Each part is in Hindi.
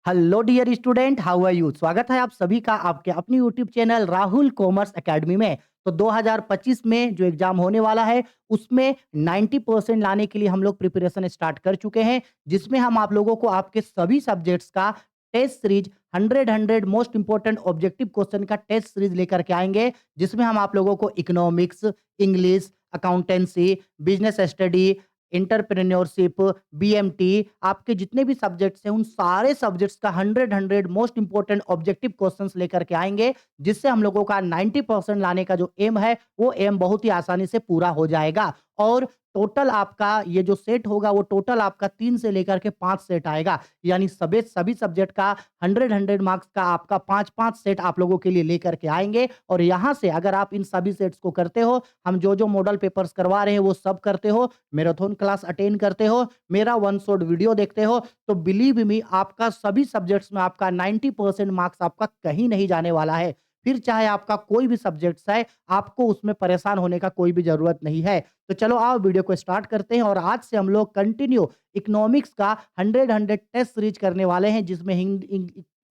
Hello dear student, how are you. स्वागत है आप सभी का आपके अपनी YouTube channel Rahul Commerce Academy में। तो 2025 में जो एग्जाम होने वाला है उसमें 90% लाने के लिए हम लोग प्रिपरेशन स्टार्ट कर चुके हैं, जिसमें हम आप लोगों को आपके सभी सब्जेक्ट्स का test series 100 most important objective question का टेस्ट सीरीज लेकर के आएंगे, जिसमें हम आप लोगों को economics, English, accountancy, business study, entrepreneurship, BMT, आपके जितने भी सब्जेक्ट्स हैं उन सारे सब्जेक्ट्स का 100 मोस्ट इंपोर्टेंट ऑब्जेक्टिव क्वेश्चंस लेकर के आएंगे, जिससे हम लोगों का 90% लाने का जो एम है वो एम बहुत ही आसानी से पूरा हो जाएगा। और टोटल आपका ये जो सेट होगा वो टोटल आपका 3 से लेकर के 5 सेट आएगा, यानी सभी सब्जेक्ट का 100 मार्क्स का आपका 5-5 सेट आप लोगों के लिए लेकर के आएंगे। और यहाँ से अगर आप इन सभी सेट्स को करते हो, हम जो मॉडल पेपर्स करवा रहे हैं वो सब करते हो, मैराथन क्लास अटेंड करते हो, मेरा वन शॉट वीडियो देखते हो, तो बिलीव मी आपका सभी सब्जेक्ट्स में आपका 90% मार्क्स आपका कहीं नहीं जाने वाला है। फिर चाहे आपका कोई भी सब्जेक्ट्स है, आपको उसमें परेशान होने का कोई भी ज़रूरत नहीं है। तो चलो आओ वीडियो को स्टार्ट करते हैं और आज से हम लोग कंटिन्यू इकोनॉमिक्स का 100 टेस्ट सीरीज करने वाले हैं, जिसमें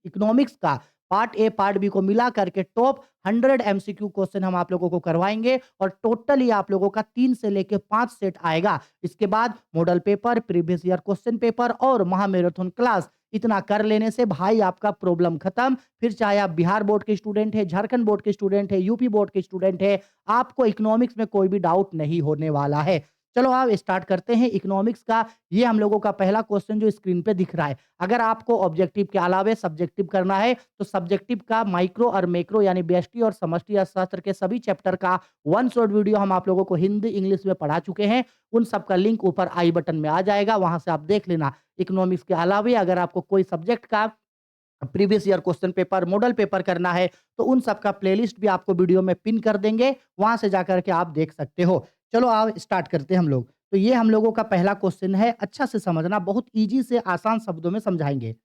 इकोनॉमिक्स का पार्ट ए पार्ट बी को मिला करके टॉप 100 एमसीक्यू क्वेश्चन हम आप लोगों को करवाएंगे और टोटली आप लोगों का 3 से लेके 5 सेट आएगा। इसके बाद model paper, previous year question paper और महामैराथन क्लास, इतना कर लेने से भाई आपका प्रॉब्लम खत्म। फिर चाहे आप बिहार बोर्ड के स्टूडेंट है, झारखंड बोर्ड के स्टूडेंट है, यूपी बोर्ड के स्टूडेंट है, आपको इकोनॉमिक्स में कोई भी डाउट नहीं होने वाला है। चलो आप स्टार्ट करते हैं इकोनॉमिक्स का। ये हम लोगों का पहला क्वेश्चन जो स्क्रीन पे दिख रहा है। अगर आपको ऑब्जेक्टिव के अलावे सब्जेक्टिव करना है तो सब्जेक्टिव का माइक्रो और मैक्रो यानी व्यष्टि और समष्टि अर्थशास्त्र के सभी चैप्टर का वन शॉट वीडियो हम आप लोगों को हिंदी इंग्लिश में पढ़ा चुके हैं। उन सब का लिंक ऊपर आई बटन में आ जाएगा, वहां से आप देख लेना। इकोनॉमिक्स के अलावे अगर आपको कोई सब्जेक्ट का previous year question paper, model paper करना है तो उन सब का प्लेलिस्ट भी आपको वीडियो में पिन कर देंगे, वहां से जाकर के आप देख सकते हो। चलो आओ स्टार्ट करते हैं हम लोग। तो ये हम लोगों का पहला क्वेश्चन है, अच्छा से समझना, बहुत इजी से आसान शब्दों में समझाएंगे।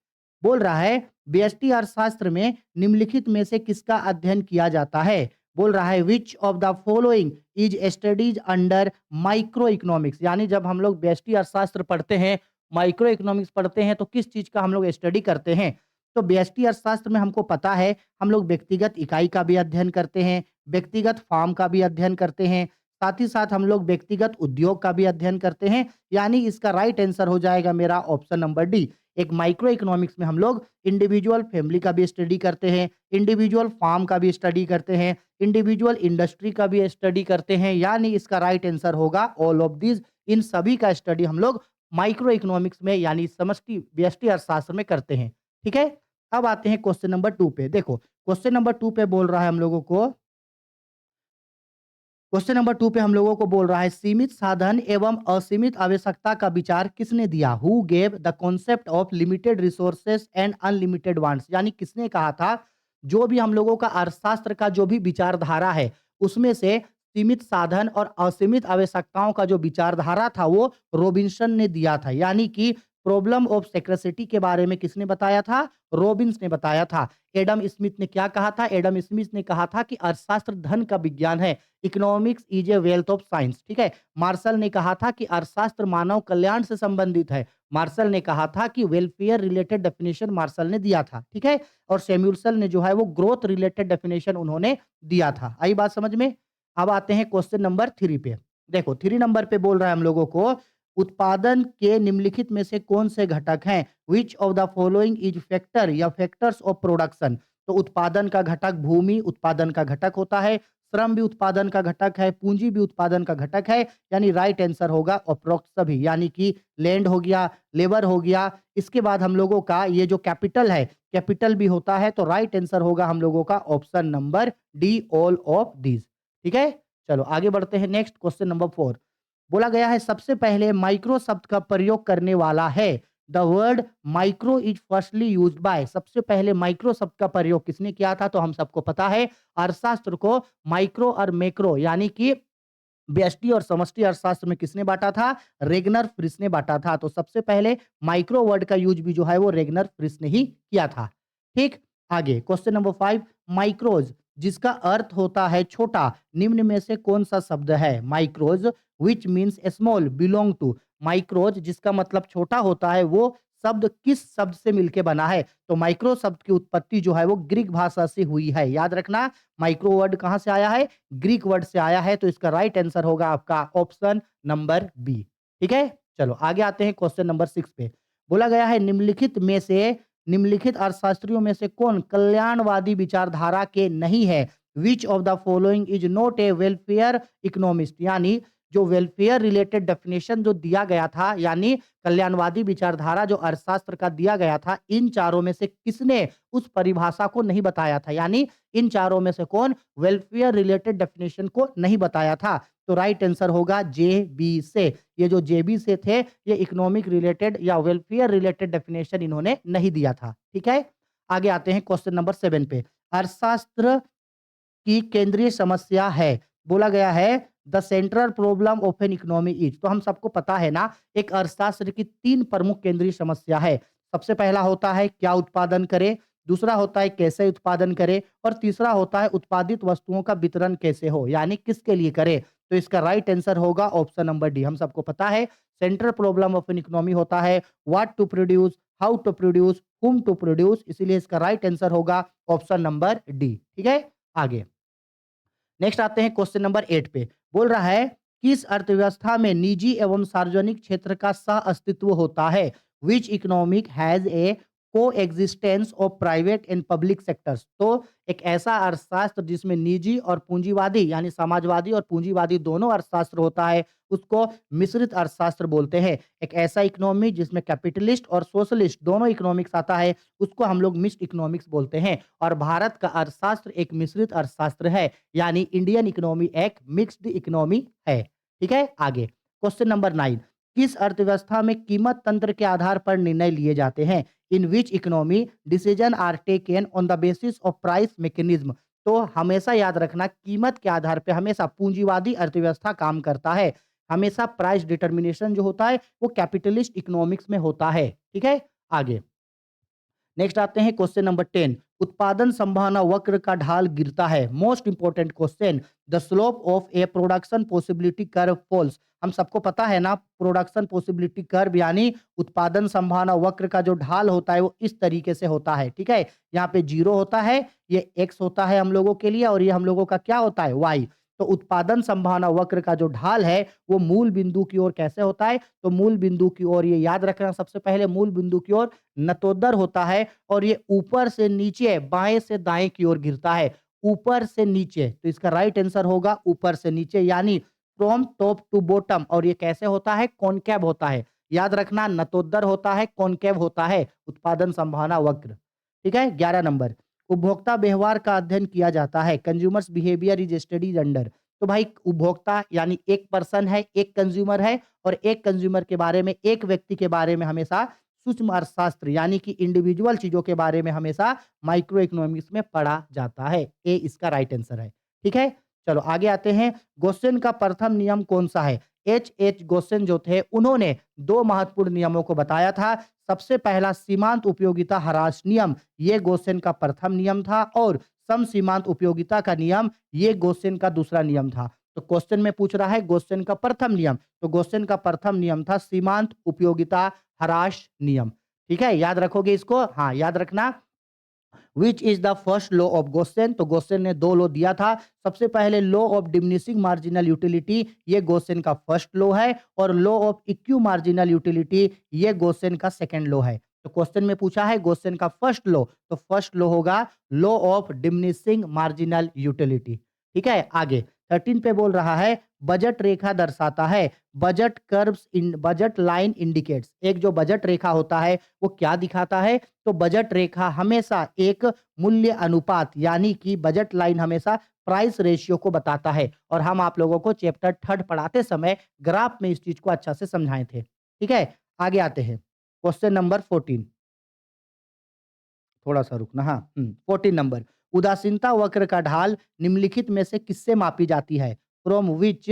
बोल रहा है व्यष्टि अर्थशास्त्र में निम्नलिखित में से किसका अध्ययन किया जाता है। बोल रहा है which of the following is studies under micro economics, यानी जब हम लोग व्यष्टि अर्थशास्त्र पढ़ते हैं, माइक्रो इकोनॉमिक्स पढ़ते हैं, तो किस चीज का हम लोग स्टडी करते हैं। तो व्यष्टि अर्थशास्त्र में हमको पता है हम लोग व्यक्तिगत इकाई का भी अध्ययन करते हैं, व्यक्तिगत फार्म का भी अध्ययन करते हैं, साथ ही साथ हम लोग व्यक्तिगत उद्योग का भी अध्ययन करते हैं। यानी इसका राइट आंसर हो जाएगा मेरा ऑप्शन नंबर डी। एक माइक्रो इकोनॉमिक्स में हम लोग इंडिविजुअल फैमिली का भी स्टडी करते हैं, इंडिविजुअल फार्म का भी स्टडी करते हैं, इंडिविजुअल इंडस्ट्री का भी स्टडी करते हैं। यानी इसका राइट आंसर होगा ऑल ऑफ दिस। इन सभी का स्टडी हम लोग माइक्रो इकोनॉमिक्स में यानी समष्टि व्यष्टि अर्थशास्त्र में करते हैं। ठीक है। अब आते हैं क्वेश्चन नंबर 2 पे। देखो क्वेश्चन नंबर 2 पे बोल रहा है हम लोगों को, क्वेश्चन नंबर 2 पे हम लोगों को बोल रहा है सीमित साधन एवं असीमित आवश्यकता का विचार किसने दिया। Who gave the concept of limited resources and unlimited wants, यानी किसने कहा था। जो भी हम लोगों का अर्थशास्त्र का जो भी विचारधारा है उसमें से सीमित साधन और असीमित आवश्यकताओं का जो विचारधारा था वो रॉबिन्सन ने दिया था। यानी कि प्रॉब्लम ऑफ स्कैर्सिटी के बारे में किसने बताया था, रॉबिन्स ने बताया था। एडम स्मिथ ने क्या कहा था, एडम स्मिथ ने कहा था कि अर्थशास्त्र धन का विज्ञान है, economics is a wealth of science. ठीक है। मार्शल ने कहा था कि अर्थशास्त्र मानव कल्याण से संबंधित है, मार्शल ने कहा था कि वेलफेयर रिलेटेड डेफिनेशन मार्शल ने दिया था। ठीक है। और सैमुअल्सन ने जो है वो ग्रोथ रिलेटेड डेफिनेशन उन्होंने दिया था। आई बात समझ में। अब आते हैं क्वेश्चन नंबर 3 पे। देखो 3 नंबर पे बोल रहा है हम लोगों को उत्पादन के निम्नलिखित में से कौन से घटक हैं। विच of the following is factor या फैक्टर्स ऑफ प्रोडक्शन। तो उत्पादन का घटक भूमि उत्पादन का घटक होता है, श्रम भी उत्पादन का घटक है, पूंजी भी उत्पादन का घटक है। यानी राइट आंसर होगा अप्रोक्स सभी, यानी कि लैंड हो गया, लेबर हो गया। इसके बाद हम लोगों का ये जो कैपिटल है, कैपिटल भी होता है। तो राइट आंसर होगा हम लोगों का option number D, all of these. ठीक है। चलो आगे बढ़ते हैं। नेक्स्ट क्वेश्चन नंबर 4 बोला गया है सबसे पहले माइक्रो शब्द का प्रयोग करने वाला है। The word micro is firstly used by, सबसे पहले माइक्रो शब्द का प्रयोग किसने किया था। तो हम सबको पता है अर्थशास्त्र को माइक्रो और मैक्रो यानी कि व्यष्टि और समष्टि अर्थशास्त्र में किसने बांटा था, रेगनर फ्रिस ने बांटा था। तो सबसे पहले माइक्रो वर्ड का यूज भी जो है वो रेगनर फ्रिस ने ही किया था। ठीक। आगे क्वेश्चन नंबर 5 माइक्रोज जिसका अर्थ होता है छोटा, निम्न में से कौन सा शब्द है। Micros which means small belong to, micros जिसका मतलब छोटा होता है वो शब्द किस शब्द से मिलके बना है? तो माइक्रो शब्द की उत्पत्ति जो है वो ग्रीक भाषा से हुई है। याद रखना माइक्रो वर्ड कहाँ से आया है? ग्रीक वर्ड से आया है। तो इसका राइट आंसर होगा आपका ऑप्शन नंबर बी। ठीक है? चलो आगे आते हैं क्वेश्चन नंबर 6 पे। बोला गया है निम्नलिखित अर्थशास्त्रियों में से कौन कल्याणवादी विचारधारा के नहीं है? Which of the following is not a welfare economist, यानी जो वेलफेयर रिलेटेड डेफिनेशन जो दिया गया था, यानी कल्याणवादी विचारधारा जो अर्थशास्त्र का दिया गया था, इन चारों में से किसने उस परिभाषा को नहीं बताया था? यानी इन चारों में से कौन वेलफेयर रिलेटेड डेफिनेशन को नहीं बताया था? तो राइट आंसर होगा जे बी से। ये जो जे बी से थे, ये इकोनॉमिक रिलेटेड या वेलफेयर रिलेटेड डेफिनेशन इन्होंने नहीं दिया था। ठीक है? आगे आते हैं क्वेश्चन नंबर 7 पे। अर्थशास्त्र की केंद्रीय समस्या है। बोला गया है the central problem of an economy is. तो हम सबको पता है ना, एक अर्थशास्त्र की 3 प्रमुख केंद्रीय समस्या है। सबसे पहला होता है क्या उत्पादन करे, दूसरा होता है कैसे उत्पादन करे और तीसरा होता है उत्पादित वस्तुओं का वितरण कैसे हो, यानी किसके लिए करे। तो इसका राइट आंसर होगा ऑप्शन नंबर डी। हम सबको पता है central problem of an economy होता है what to produce, how to produce, whom to produce, इसीलिए इसका राइट आंसर होगा ऑप्शन नंबर डी। ठीक है? आगे नेक्स्ट आते हैं क्वेश्चन नंबर 8 पे। बोल रहा है किस अर्थव्यवस्था में निजी एवं सार्वजनिक क्षेत्र का सह अस्तित्व होता है? विच इकोनॉमिक हैज ए को existence of private and public sectors. तो एक ऐसा अर्थशास्त्र जिसमें निजी और पूंजीवादी यानी समाजवादी और पूंजीवादी दोनों अर्थशास्त्र होता है, उसको मिश्रित अर्थशास्त्र बोलते हैं। एक ऐसा इकोनॉमी जिसमें कैपिटलिस्ट और सोशलिस्ट दोनों इकोनॉमिक्स आता है, उसको हम लोग मिक्स्ड इकोनॉमिक्स बोलते हैं। और भारत का अर्थशास्त्र एक मिश्रित अर्थशास्त्र है, यानी इंडियन इकोनॉमी एक मिक्स्ड इकोनॉमी है। ठीक है? आगे क्वेश्चन नंबर 9। किस अर्थव्यवस्था में कीमत तंत्र के आधार पर निर्णय लिए जाते हैं? In which economy decision are taken on the basis of price mechanism. तो हमेशा याद रखना कीमत के आधार पे हमेशा पूंजीवादी अर्थव्यवस्था काम करता है। हमेशा प्राइस डिटर्मिनेशन जो होता है वो कैपिटलिस्ट इकोनॉमिक्स में होता है। ठीक है? आगे नेक्स्ट आते हैं क्वेश्चन नंबर 10। उत्पादन संभावना वक्र का ढाल गिरता है। Most important question. The slope of a production possibility curve falls. हम सबको पता है ना प्रोडक्शन पॉसिबिलिटी कर्व यानी उत्पादन संभावना वक्र का जो ढाल होता है वो इस तरीके से होता है। ठीक है? यहाँ पे 0 होता है, ये x होता है हम लोगों के लिए और ये हम लोगों का क्या होता है y। तो उत्पादन संभावना वक्र का जो ढाल है वो मूल बिंदु की ओर कैसे होता है? तो मूल बिंदु की ओर ये याद रखना सबसे पहले मूल बिंदु की ओर नतोदर होता है और ये ऊपर से नीचे बाएं से दाएं की ओर गिरता है। ऊपर से नीचे, तो इसका राइट आंसर होगा ऊपर से नीचे यानी फ्रॉम टॉप टू बॉटम। और ये कैसे होता है? कॉनकेव होता है। याद रखना नतोदर होता है, कॉनकेव होता है उत्पादन संभावना वक्र। ठीक है? 11 नंबर। उपभोक्ता व्यवहार का अध्ययन किया जाता है। Consumers behaviour is studies under. तो भाई उपभोक्ता यानी एक पर्सन है, एक कंज्यूमर है और एक कंज्यूमर के बारे में, एक व्यक्ति के बारे में हमेशा सूक्ष्म अर्थशास्त्र यानी कि इंडिविजुअल चीजों के बारे में हमेशा माइक्रो इकोनॉमिक्स में पढ़ा जाता है। ए इसका राइट आंसर है। ठीक है? चलो आगे आते हैं। गोसेन का प्रथम नियम कौन सा है? एच गोसेन जो थे उन्होंने 2 महत्वपूर्ण नियमों को बताया था। सबसे पहला सीमांत उपयोगिता ह्रास नियम, ये गोसेन का प्रथम नियम था और सम सीमांत उपयोगिता का नियम ये गोसेन का दूसरा नियम था। तो क्वेश्चन में पूछ रहा है गोसेन का प्रथम नियम, तो गोसेन का प्रथम नियम था सीमांत उपयोगिता ह्रास नियम। ठीक है? याद रखोगे इसको? हाँ, याद रखना। Which is the first law of Gaussian? तो गोसेन ने 2 लॉ दिया था। सबसे पहले law of diminishing marginal utility, ये गोसेन का फर्स्ट लॉ है और लॉ ऑफ इक्यू मार्जिनल यूटिलिटी ये गोसेन का सेकंड लॉ है। तो क्वेश्चन में पूछा है गोसेन का फर्स्ट लॉ, तो फर्स्ट लॉ होगा law of diminishing marginal utility. ठीक है? आगे 13 पे बोल रहा है बजट रेखा दर्शाता है। Budget line indicates. एक जो बजट रेखा होता है वो क्या दिखाता है? तो बजट रेखा हमेशा एक मूल्य अनुपात यानी कि बजट लाइन हमेशा प्राइस रेशियो को बताता है और हम आप लोगों को चैप्टर 3 पढ़ाते समय ग्राफ में इस चीज को अच्छा से समझाए थे। ठीक है? आगे आते हैं क्वेश्चन नंबर 14। थोड़ा-सा रुकना, हाँ, 14 नंबर। उदासीनता वक्र का ढाल निम्नलिखित में से किससे मापी जाती है? फ्रॉम व्हिच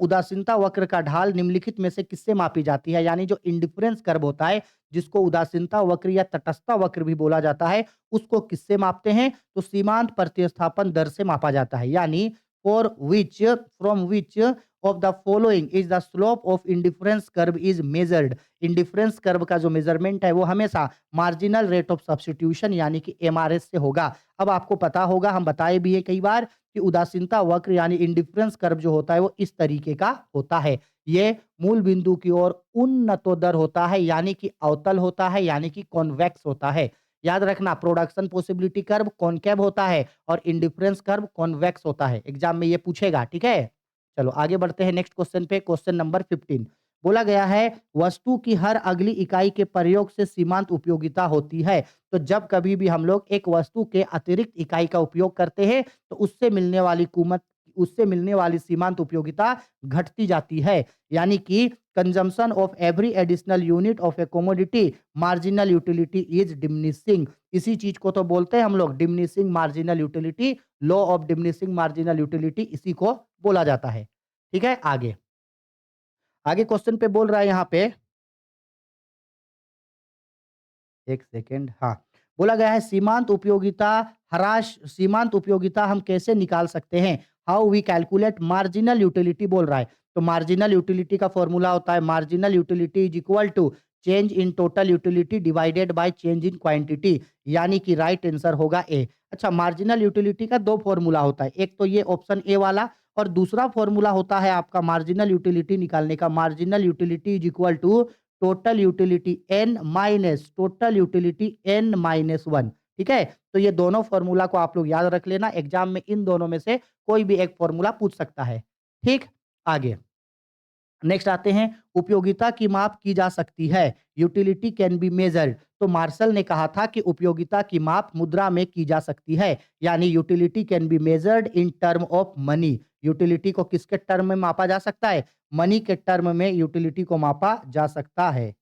उदासीनता वक्र का ढाल निम्नलिखित में से किससे मापी जाती है? यानी जो इंडिफरेंस कर्व होता है, जिसको उदासीनता वक्र या तटस्थता वक्र भी बोला जाता है, उसको किससे मापते हैं? तो सीमांत प्रतिस्थापन दर से मापा जाता है। यानी from which of the following is the slope of indifference curve is measured. Indifference curve का जो मेजरमेंट है वो हमेशा मार्जिनल रेट ऑफ सब्स्टिट्यूशन यानी कि एमआरएस से होगा। अब आपको पता होगा, हम बताए भी है कई बार कि उदासीनता वक्र यानी इंडिफरेंस कर्व जो होता है वो इस तरीके का होता है। ये मूल बिंदु की ओर उन्नतोदर होता है यानी कि अवतल होता है यानी कि कॉन्वेक्स होता है। याद रखना, प्रोडक्शन पॉसिबिलिटी कर्व कॉनकेव होता है और इंडिफरेंस कर्व कॉन्वेक्स होता है। एग्जाम में ये पूछेगा, ठीक है। चलो आगे बढ़ते हैं नेक्स्ट क्वेश्चन पे। क्वेश्चन नंबर 15 बोला गया है वस्तु की हर अगली इकाई के प्रयोग से सीमांत उपयोगिता होती है। तो जब कभी भी हम लोग एक वस्तु के अतिरिक्त इकाई का उपयोग करते हैं तो उससे मिलने वाली सीमांत उपयोगिता घटती जाती है। यानी कि consumption of every additional unit of a commodity marginal utility is diminishing. इसी चीज को तो बोलते हैं हम लोग diminishing marginal utility. Law of diminishing marginal utility इसी को बोला जाता है। ठीक है, आगे आगे क्वेश्चन पे बोल रहा है यहाँ पे, एक सेकेंड, हाँ। बोला गया है सीमांत उपयोगिता हम कैसे निकाल सकते हैं। How we calculate marginal utility बोल रहा है। तो मार्जिनल यूटिलिटी का फॉर्मूला होता है marginal utility is equal to change in total utility divided by change in quantity, यानी कि राइट आंसर होगा ए। अच्छा, मार्जिनल यूटिलिटी का दो फॉर्मूला होता है, एक तो ये ऑप्शन ए वाला और दूसरा फॉर्मूला होता है आपका मार्जिनल यूटिलिटी निकालने का। Marginal utility is equal to total utility n minus one. ठीक है, तो ये दोनों फॉर्मूला को आप लोग याद रख लेना, एग्जाम में इन दोनों में से कोई भी एक फॉर्मूला पूछ सकता है। ठीक, आगे नेक्स्ट आते हैं, उपयोगिता की माप की जा सकती है, यूटिलिटी कैन बी मेजर्ड। तो मार्शल ने कहा था कि उपयोगिता की माप मुद्रा में की जा सकती है, यानी utility can be measured in term of money. Utility को किसके टर्म में मापा जा सकता है? मनी के टर्म में यूटिलिटी को मापा जा सकता है।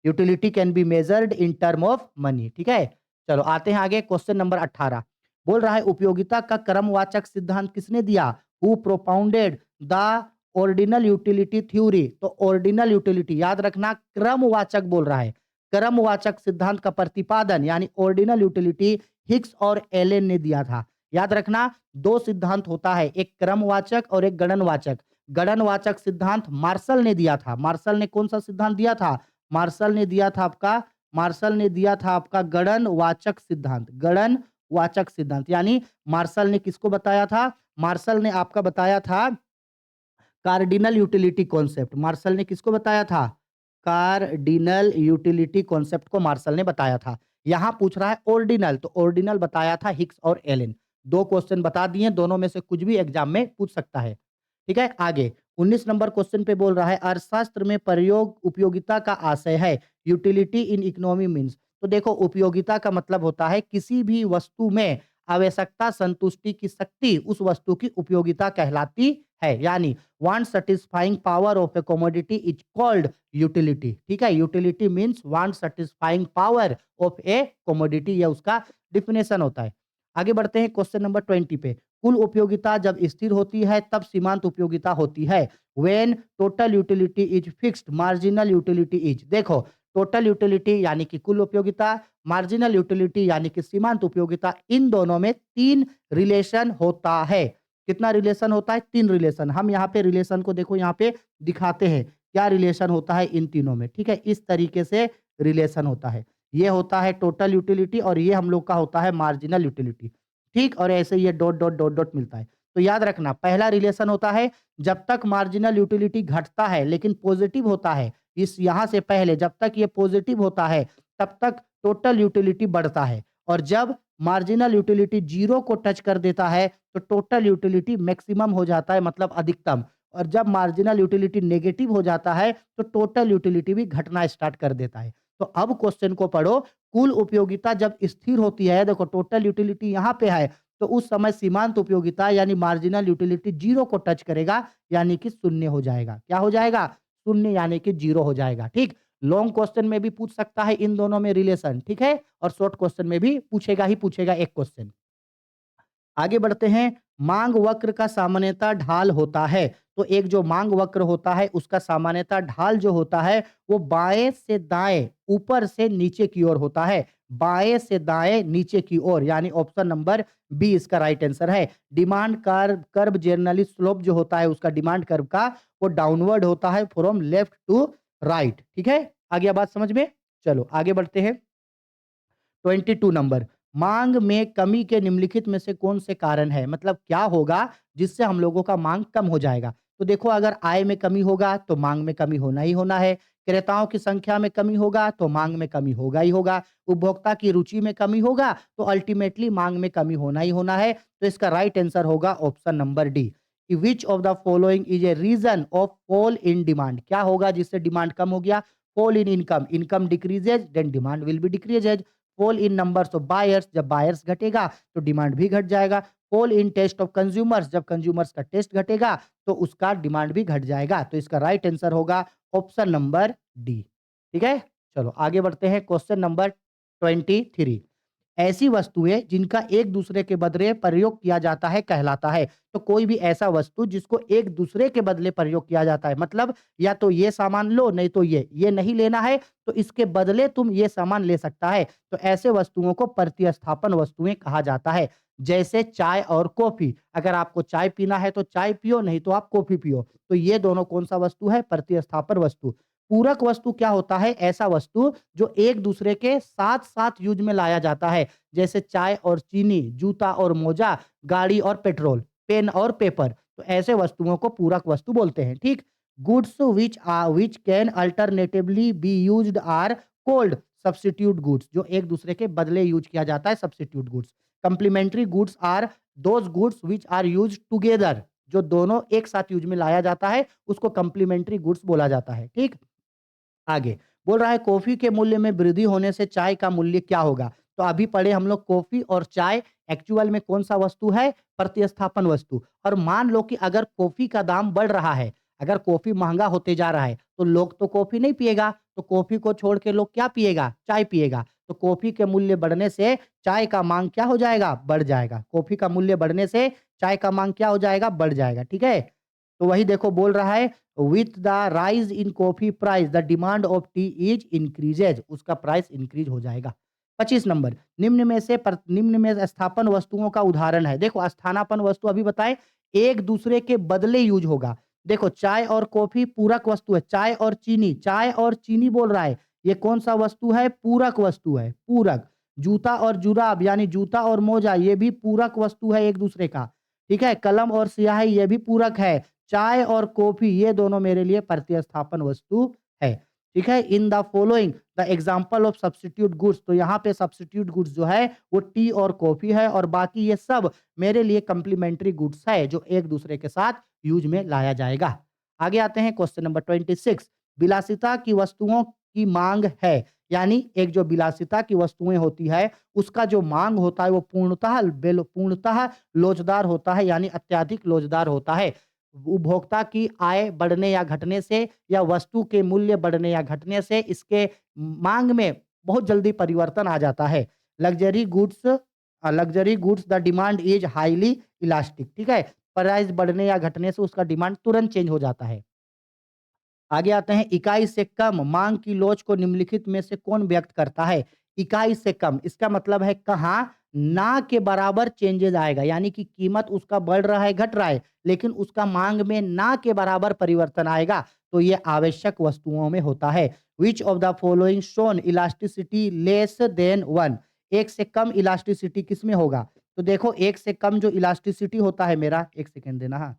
Utility can be measured in term of money. ठीक है, चलो आते हैं आगे। क्वेश्चन नंबर 18 बोल रहा है उपयोगिता का क्रमवाचक सिद्धांत किसने दिया? Who propounded the ordinal utility theory. तो ऑर्डिनल यूटिलिटी याद रखना क्रमवाचक बोल रहा है। क्रमवाचक सिद्धांत का प्रतिपादन यानी ऑर्डिनल यूटिलिटी हिक्स और एलेन ने दिया था। याद रखना, दो सिद्धांत होता है, एक क्रमवाचक और एक गणनवाचक। गणनवाचक सिद्धांत मार्शल ने दिया था। मार्शल ने कौन सा सिद्धांत दिया था? मार्शल ने दिया था आपका गणनवाचक सिद्धांत। गणनवाचक सिद्धांत यानी मार्शल ने किसको बताया था? मार्शल ने आपका बताया था कार्डिनल यूटिलिटी कॉन्सेप्ट। मार्शल ने किसको बताया था? कार्डिनल यूटिलिटी कॉन्सेप्ट को मार्शल ने बताया था। यहां पूछ रहा है ऑर्डिनल, तो ऑर्डिनल बताया था हिक्स और एलेन। दो क्वेश्चन बता दिए, दोनों में से कुछ भी एग्जाम में पूछ सकता है। ठीक है, आगे 19 नंबर क्वेश्चन पे बोल रहा है अर्थशास्त्र में प्रयोग उपयोगिता का आशय है, यूटिलिटी इन इकोनॉमी मीन्स। तो देखो, उपयोगिता का मतलब होता है किसी भी वस्तु में आवश्यकता संतुष्टि की शक्ति उस वस्तु की उपयोगिता कहलाती है। यानी want satisfying power of a commodity is called utility. ठीक है, utility means want satisfying power of a commodity, यह उसका डिफिनेशन होता है। आगे बढ़ते हैं क्वेश्चन नंबर 20 पे। कुल उपयोगिता जब स्थिर होती है तब सीमांत उपयोगिता होती है। When total utility is fixed marginal utility is. देखो, टोटल यूटिलिटी यानी कि कुल उपयोगिता, मार्जिनल यूटिलिटी यानी कि सीमांत उपयोगिता, इन दोनों में 3 रिलेशन होता है। कितना रिलेशन होता है? 3 रिलेशन। हम यहाँ पे रिलेशन को देखो यहाँ पे दिखाते हैं क्या रिलेशन होता है इन तीनों में। ठीक है, इस तरीके से रिलेशन होता है। ये होता है टोटल यूटिलिटी और ये हम लोग का होता है मार्जिनल यूटिलिटी। ठीक, और ऐसे ये डॉट डॉट डॉट डॉट मिलता है। तो याद रखना, पहला रिलेशन होता है जब तक मार्जिनल यूटिलिटी घटता है लेकिन पॉजिटिव होता है, इस यहाँ से पहले जब तक ये पॉजिटिव होता है तब तक टोटल यूटिलिटी बढ़ता है, और जब मार्जिनल यूटिलिटी 0 को टच कर देता है तो टोटल यूटिलिटी मैक्सिमम हो जाता है, मतलब अधिकतम। और जब मार्जिनल यूटिलिटी नेगेटिव हो जाता है तो टोटल यूटिलिटी भी घटना स्टार्ट कर देता है। तो अब क्वेश्चन को पढ़ो, कुल उपयोगिता जब स्थिर होती है, देखो टोटल यूटिलिटी यहाँ पे है, तो उस समय सीमांत उपयोगिता यानी मार्जिनल यूटिलिटी 0 को टच करेगा, यानी कि शून्य हो जाएगा। क्या हो जाएगा? शून्य, यानी कि 0 हो जाएगा। ठीक, लॉन्ग क्वेश्चन में भी पूछ सकता है इन दोनों में रिलेशन। ठीक है, और शॉर्ट क्वेश्चन में भी पूछेगा ही पूछेगा एक क्वेश्चन। आगे बढ़ते हैं, मांग वक्र का सामान्यतः ढाल होता है। तो एक जो मांग वक्र होता है उसका सामान्यतः ढाल जो होता है वो बाएं से दाएं, ऊपर से नीचे की ओर होता है। बाएं से दाएं, नीचे की ओर, यानी ऑप्शन नंबर बी इसका राइट आंसर है। Demand curve curve generally slope जो होता है उसका डिमांड कर्व का वो डाउनवर्ड होता है फ्रॉम लेफ्ट टू राइट। ठीक है, आ गया बात समझ में? चलो आगे बढ़ते हैं। 22 नंबर, मांग में कमी के निम्नलिखित में से कौन से कारण है? मतलब क्या होगा जिससे हम लोगों का मांग कम हो जाएगा? तो देखो, अगर आय में कमी होगा तो मांग में कमी होना ही होना है। क्रेताओं की संख्या में कमी होगा तो मांग में कमी होगा ही होगा। उपभोक्ता की रुचि में कमी होगा तो अल्टीमेटली मांग में कमी होना ही होना है। तो इसका राइट आंसर होगा option number D. Which of the following is a reason of fall in demand? क्या होगा जिससे डिमांड कम हो गया? Fall in income, income decreases then demand will be decreases. Fall in numbers of buyers, जब बायर्स घटेगा तो डिमांड भी घट जाएगा। Fall in taste of consumers, जब कंज्यूमर्स का टेस्ट घटेगा तो उसका डिमांड भी घट जाएगा। तो इसका राइट आंसर होगा ऑप्शन नंबर डी। ठीक है, चलो आगे बढ़ते हैं। क्वेश्चन नंबर 23, ऐसी वस्तुएं जिनका एक दूसरे के बदले प्रयोग किया जाता है कहलाता है। तो कोई भी ऐसा वस्तु जिसको एक दूसरे के बदले प्रयोग किया जाता है, मतलब या तो ये सामान लो नहीं तो ये नहीं लेना है तो इसके बदले तुम ये सामान ले सकता है, तो ऐसे वस्तुओं को प्रतिस्थापन वस्तुएं कहा जाता है। जैसे चाय और कॉफी, अगर आपको चाय पीना है तो चाय पियो, नहीं तो आप कॉफी पियो। तो ये दोनों कौन सा वस्तु है? प्रतिस्थापन वस्तु। पूरक वस्तु क्या होता है? ऐसा वस्तु जो एक दूसरे के साथ साथ यूज में लाया जाता है, जैसे चाय और चीनी, जूता और मोजा, गाड़ी और पेट्रोल, पेन और पेपर। तो ऐसे वस्तुओं को पूरक वस्तु बोलते हैं। ठीक, goods which can alternatively be used are called substitute goods, जो एक दूसरे के बदले यूज किया जाता है, substitute goods. Complementary goods are those goods which are used together, जो दोनों एक साथ यूज में लाया जाता है उसको कंप्लीमेंट्री गुड्स बोला जाता है। ठीक, आगे बोल रहा है कॉफी के मूल्य में वृद्धि होने से चाय का मूल्य क्या होगा? तो अभी पढ़े हम लोग कॉफी और चाय एक्चुअल में कौन सा वस्तु है? प्रतिस्थापन वस्तु। और मान लो कि अगर कॉफी का दाम बढ़ रहा है, अगर कॉफी महंगा होते जा रहा है तो लोग तो कॉफी नहीं पिएगा, तो कॉफी को छोड़ के लोग क्या पिएगा? चाय पिएगा। तो कॉफी के मूल्य बढ़ने से चाय का मांग क्या हो जाएगा? बढ़ जाएगा। कॉफी का मूल्य बढ़ने से चाय का मांग क्या हो जाएगा? बढ़ जाएगा। ठीक है, तो वही देखो बोल रहा है with the rise in coffee price the demand of T is increases, उसका प्राइस इंक्रीज हो जाएगा। 25 नंबर, निम्न में स्थापन वस्तुओं का उदाहरण है। देखो स्थानापन्न वस्तु अभी बताए एक दूसरे के बदले यूज होगा। देखो चाय और कॉफी पूरक वस्तु है, चाय और चीनी बोल रहा है, ये कौन सा वस्तु है? पूरक वस्तु है, पूरक। जूता और जुराब यानी जूता और मोजा ये भी पूरक वस्तु है एक दूसरे का। ठीक है, कलम और स्याही ये भी पूरक है। चाय और कॉफी ये दोनों मेरे लिए प्रतिस्थापन वस्तु है। ठीक है, in the following the example of substitute goods, तो यहाँ पे सब्स्टिट्यूट गुड्स जो है वो टी और कॉफी है, और बाकी ये सब मेरे लिए कंप्लीमेंट्री गुड्स है जो एक दूसरे के साथ यूज में लाया जाएगा। आगे आते हैं क्वेश्चन नंबर 26, विलासिता की वस्तुओं की मांग है, यानी एक जो विलासिता की वस्तुएं होती है उसका जो मांग होता है वो पूर्णतः लोचदार होता है, यानी अत्यधिक लोचदार होता है। उपभोक्ता की आय बढ़ने या घटने से या वस्तु के मूल्य बढ़ने या घटने से इसके मांग में बहुत जल्दी परिवर्तन आ जाता है। Luxury goods the demand is highly elastic. ठीक है, प्राइस बढ़ने या घटने से उसका डिमांड तुरंत चेंज हो जाता है। आगे आते हैं, इकाई से कम मांग की लोच को निम्नलिखित में से कौन व्यक्त करता है? इकाई से कम, इसका मतलब है कहाँ ना के बराबर चेंजेज आएगा, यानी कि कीमत उसका बढ़ रहा है घट रहा है लेकिन उसका मांग में ना के बराबर परिवर्तन आएगा, तो ये आवश्यक वस्तुओं में होता है। Which of the following shown elasticity less than one, एक से कम इलास्टिसिटी किसमें होगा? तो देखो एक से कम जो इलास्टिसिटी होता है मेरा, एक सेकेंड देना, हाँ।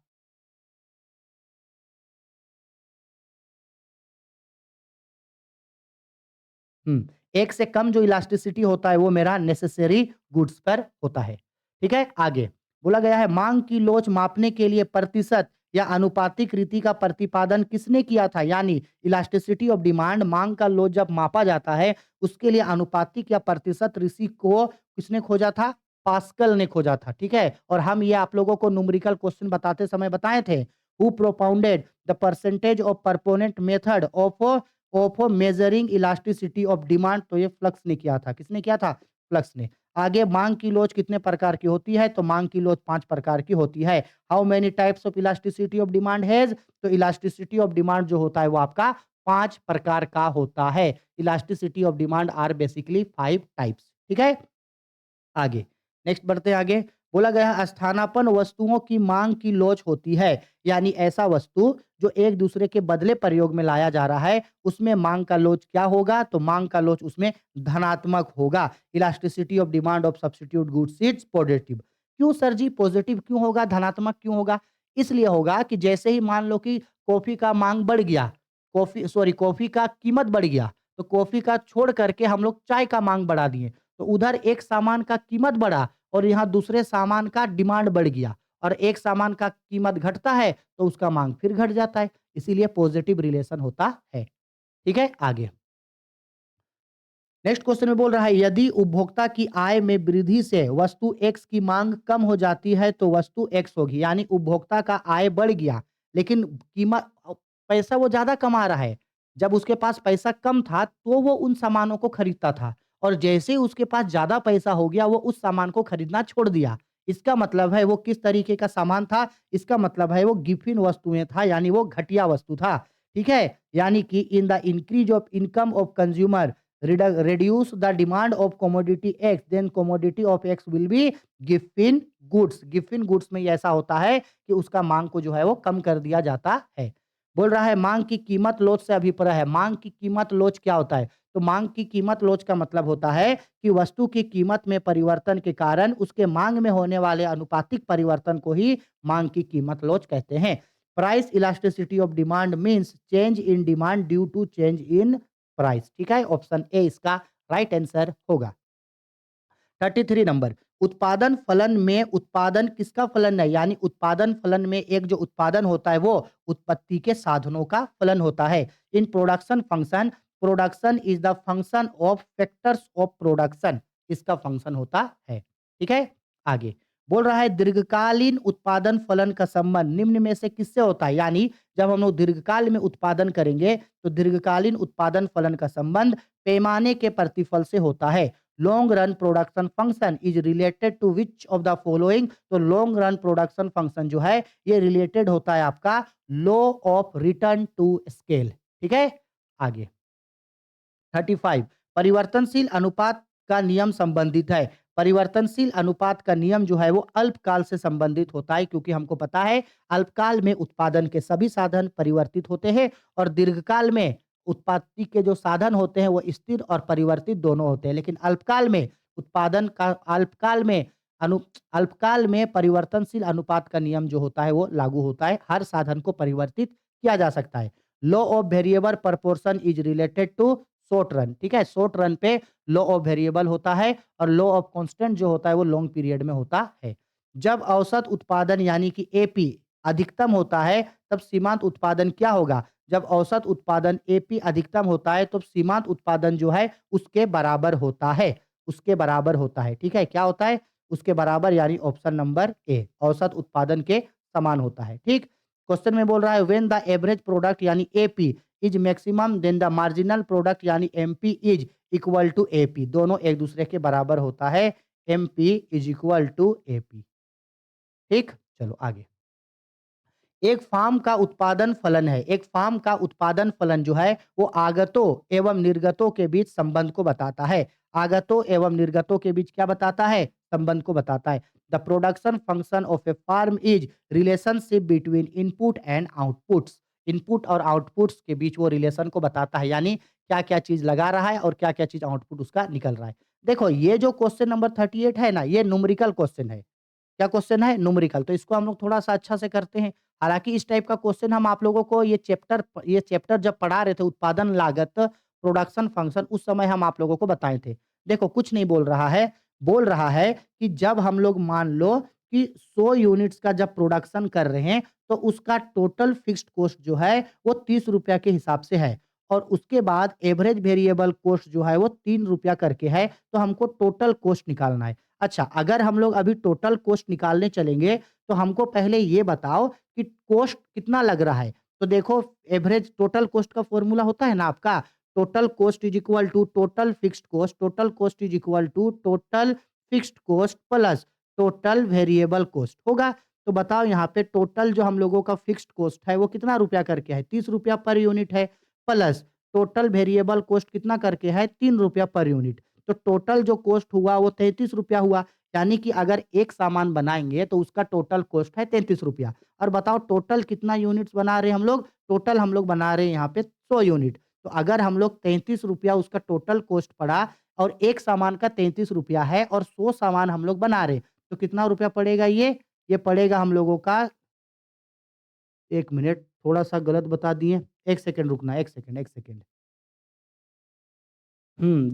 एक से कम जो इलास्टिसिटी होता है वो मेरा नेसेसरी गुड्स पर होता है। ठीक है, आगे बोला गया है मांग की लोच मापने के लिए प्रतिशत या अनुपातिक रीति का प्रतिपादन किसने किया था? यानी इलास्टिसिटी ऑफ डिमांड, मांग का लोच जब मापा जाता है उसके लिए अनुपातिक या प्रतिशत ऋषि को किसने खोजा था? पास्कल ने खोजा था। ठीक है, और हम ये आप लोगों को न्यूमेरिकल क्वेश्चन बताते समय बताए थे। Who propounded the percentage of proponent method of measuring elasticity of demand, तो ये फ्लक्स ने किया था। किसने किया था? फ्लक्स ने। आगे मांग की लोच कितने प्रकार की होती है? तो मांग की लोच 5 प्रकार की होती है। How many types of elasticity of demand has? तो इलास्टिसिटी ऑफ डिमांड जो होता है वो आपका 5 प्रकार का होता है। Elasticity of demand are basically 5 types. ठीक है? आगे, नेक्स्ट बढ़ते हैं आगे। बोला गया है स्थानापन्न वस्तुओं की मांग की लोच होती है, यानी ऐसा वस्तु जो एक दूसरे के बदले प्रयोग में लाया जा रहा है, उसमें मांग का लोच क्या होगा? तो मांग का लोच उसमें धनात्मक होगा। Elasticity of demand of substitute goods is positive. क्यों सर जी पॉजिटिव क्यों होगा, धनात्मक क्यों होगा? इसलिए होगा कि जैसे ही मान लो कि कॉफ़ी का मांग बढ़ गया, कॉफ़ी का कीमत बढ़ गया, तो कॉफ़ी का छोड़ करके हम लोग चाय का मांग बढ़ा दिए। तो उधर एक सामान का कीमत बढ़ा और यहाँ दूसरे सामान का डिमांड बढ़ गया और एक सामान का कीमत घटता है तो उसका मांग फिर घट जाता है। इसीलिए पॉजिटिव रिलेशन होता है। ठीक है? आगे। नेक्स्ट क्वेश्चन में बोल रहा है यदि उपभोक्ता की आय में वृद्धि से वस्तु एक्स की मांग कम हो जाती है तो वस्तु एक्स होगी। यानी उपभोक्ता का आय बढ़ गया लेकिन कीमत पैसा वो ज्यादा कमा रहा है। जब उसके पास पैसा कम था तो वो उन सामानों को खरीदता था और जैसे ही उसके पास ज्यादा पैसा हो गया वो उस सामान को खरीदना छोड़ दिया। इसका मतलब है वो किस तरीके का सामान था? इसका मतलब है वो गिफिन वस्तुएं था, यानी वो घटिया वस्तु था। ठीक है? यानी कि in the increase of income of consumer reduce the demand of commodity X, then commodity of X will be given goods। Giffen goods में ये ऐसा होता है कि उसका मांग को जो है वो कम कर दिया जाता है। बोल रहा है मांग की कीमत लोच से अभिप्राय है। मांग की कीमत लोच क्या होता है? तो मांग की कीमत लोच का मतलब होता है कि वस्तु की कीमत में परिवर्तन के कारण उसके मांग में होने वाले अनुपातिक परिवर्तन को ही मांग की कीमत लोच कहते हैं। Price elasticity of demand means change in demand due to change in price. ठीक है? ऑप्शन ए इसका राइट आंसर होगा। 33 नंबर उत्पादन फलन में उत्पादन किसका फलन है? यानी उत्पादन फलन में एक जो उत्पादन होता है वो उत्पत्ति के साधनों का फलन होता है। In production function, production is the function of factors of production. इसका फंक्शन होता है। ठीक है? आगे बोल रहा है दीर्घकालीन उत्पादन फलन का संबंध निम्न में से किससे होता है? यानी जब हम लोग दीर्घकाल में उत्पादन करेंगे तो दीर्घकालीन उत्पादन फलन का संबंध पैमाने के प्रतिफल से होता है। Long run production function is related to which of the following? तो लॉन्ग रन प्रोडक्शन फंक्शन जो है ये रिलेटेड होता है आपका law of return to scale. ठीक है? आगे 35 परिवर्तनशील अनुपात का नियम संबंधित है। परिवर्तनशील अनुपात का नियम जो है वो अल्पकाल से संबंधित होता है क्योंकि हमको पता है अल्पकाल में उत्पादन के सभी साधन परिवर्तित होते हैं और दीर्घकाल में उत्पत्ति के जो साधन होते हैं वो स्थिर और परिवर्तित दोनों होते हैं। लेकिन अल्पकाल में उत्पादन का अनु अल्पकाल में परिवर्तनशील अनुपात का नियम जो होता है वो लागू होता है। हर साधन को परिवर्तित किया जा सकता है। Law of variable proportion is related to short run. ठीक है? शॉर्ट रन पे लॉ ऑफ वेरिएबल होता है और लॉ ऑफ कांस्टेंट जो होता है वो लॉन्ग पीरियड में होता है। जब औसत उत्पादन यानी कि एपी अधिकतम होता है तब सीमांत उत्पादन क्या होगा? जब औसत उत्पादन एपी अधिकतम होता है तो सीमांत उत्पादन जो है उसके बराबर होता है। उसके बराबर होता है। ठीक है? क्या होता है? उसके बराबर, यानी ऑप्शन नंबर ए औसत उत्पादन के समान होता है। ठीक? क्वेश्चन में बोल रहा है व्हेन द एवरेज प्रोडक्ट यानी AP is maximum then the marginal product यानी MP is equal to AP. दोनों एक दूसरे के बराबर होता है। MP is equal to AP. ठीक? चलो आगे। एक फार्म का उत्पादन फलन है। एक फार्म का उत्पादन फलन जो है वो आगतों एवं निर्गतों के बीच संबंध को बताता है। आगतों एवं निर्गतों के बीच क्या बताता है? संबंध को बताता है। The production function of a firm is relationship between input and outputs. Input और आउटपुट्स के बीच वो रिलेशन को बताता है, यानी क्या-क्या चीज़ लगा रहा है और क्या-क्या चीज़ आउटपुट उसका निकल रहा है। देखो ये जो क्वेश्चन नंबर 38 है ना, ये न्यूमेरिकल क्वेश्चन है। क्या क्वेश्चन है? न्यूमेरिकल। तो इसको हम लोग थोड़ा-सा अच्छा से करते हैं। हालाँकि इस टाइप का क्वेश्चन हम आप लोगों को ये चैप्टर जब पढ़ा रहे थे उत्पादन लागत, प्रोडक्शन फंक्शन, उस समय हम आप लोगों को बताए थे। देखो कुछ नहीं बोल रहा है कि जब हम लोग मान लो कि 100 यूनिट्स का जब प्रोडक्शन कर रहे हैं तो उसका टोटल फिक्स्ड कॉस्ट जो है वो ₹30 के हिसाब से है और उसके बाद एवरेज वेरिएबल कॉस्ट जो है वो ₹3 करके है, तो हमको टोटल कॉस्ट निकालना है। अच्छा, अगर हम लोग अभी टोटल कॉस्ट निकालने चलेंगे, तो हमको पहले ये बताओ कि कॉस्ट कितना लग रहा है? तो देखो एवरेज टोटल कॉस्ट का फ़ॉर्मूला होता है ना आपका, total cost is equal to total fixed cost, total cost is equal to total fixed cost plus total variable cost होगा। तो बताओ यहाँ पे टोटल जो हम लोगों का फिक्स्ड कॉस्ट है वो कितना रुपया करके है, 30 रुपया पर यूनिट है, प्लस टोटल वेरिएबल कॉस्ट कितना करके है, 3 रुपया पर यूनिट। तो टोटल जो कॉस्ट हुआ वो 33 रुपया हुआ। यानी कि अगर एक सामान बनाएँगे तो उसका टोटल कॉस्ट है 33 रुपया। और बताओ टोटल कितना यूनिट्स बना रहे हैं हम लोग? टोटल हम लोग बना रहे हैं यहाँ पे 100 यूनिट। तो अगर हम लोग 33 रुपया उसका टोटल कॉस्ट पड़ा और एक सामान का 33 रुपया है और 100 सामान हम लोग बना रहे हैं, तो कितना रुपया पड़ेगा ये? ये पड़ेगा हम लोगों का 1 मिनट, थोड़ा-सा गलत बता दिए। 1 सेकंड रुकना, 1 सेकंड, 1 सेकंड।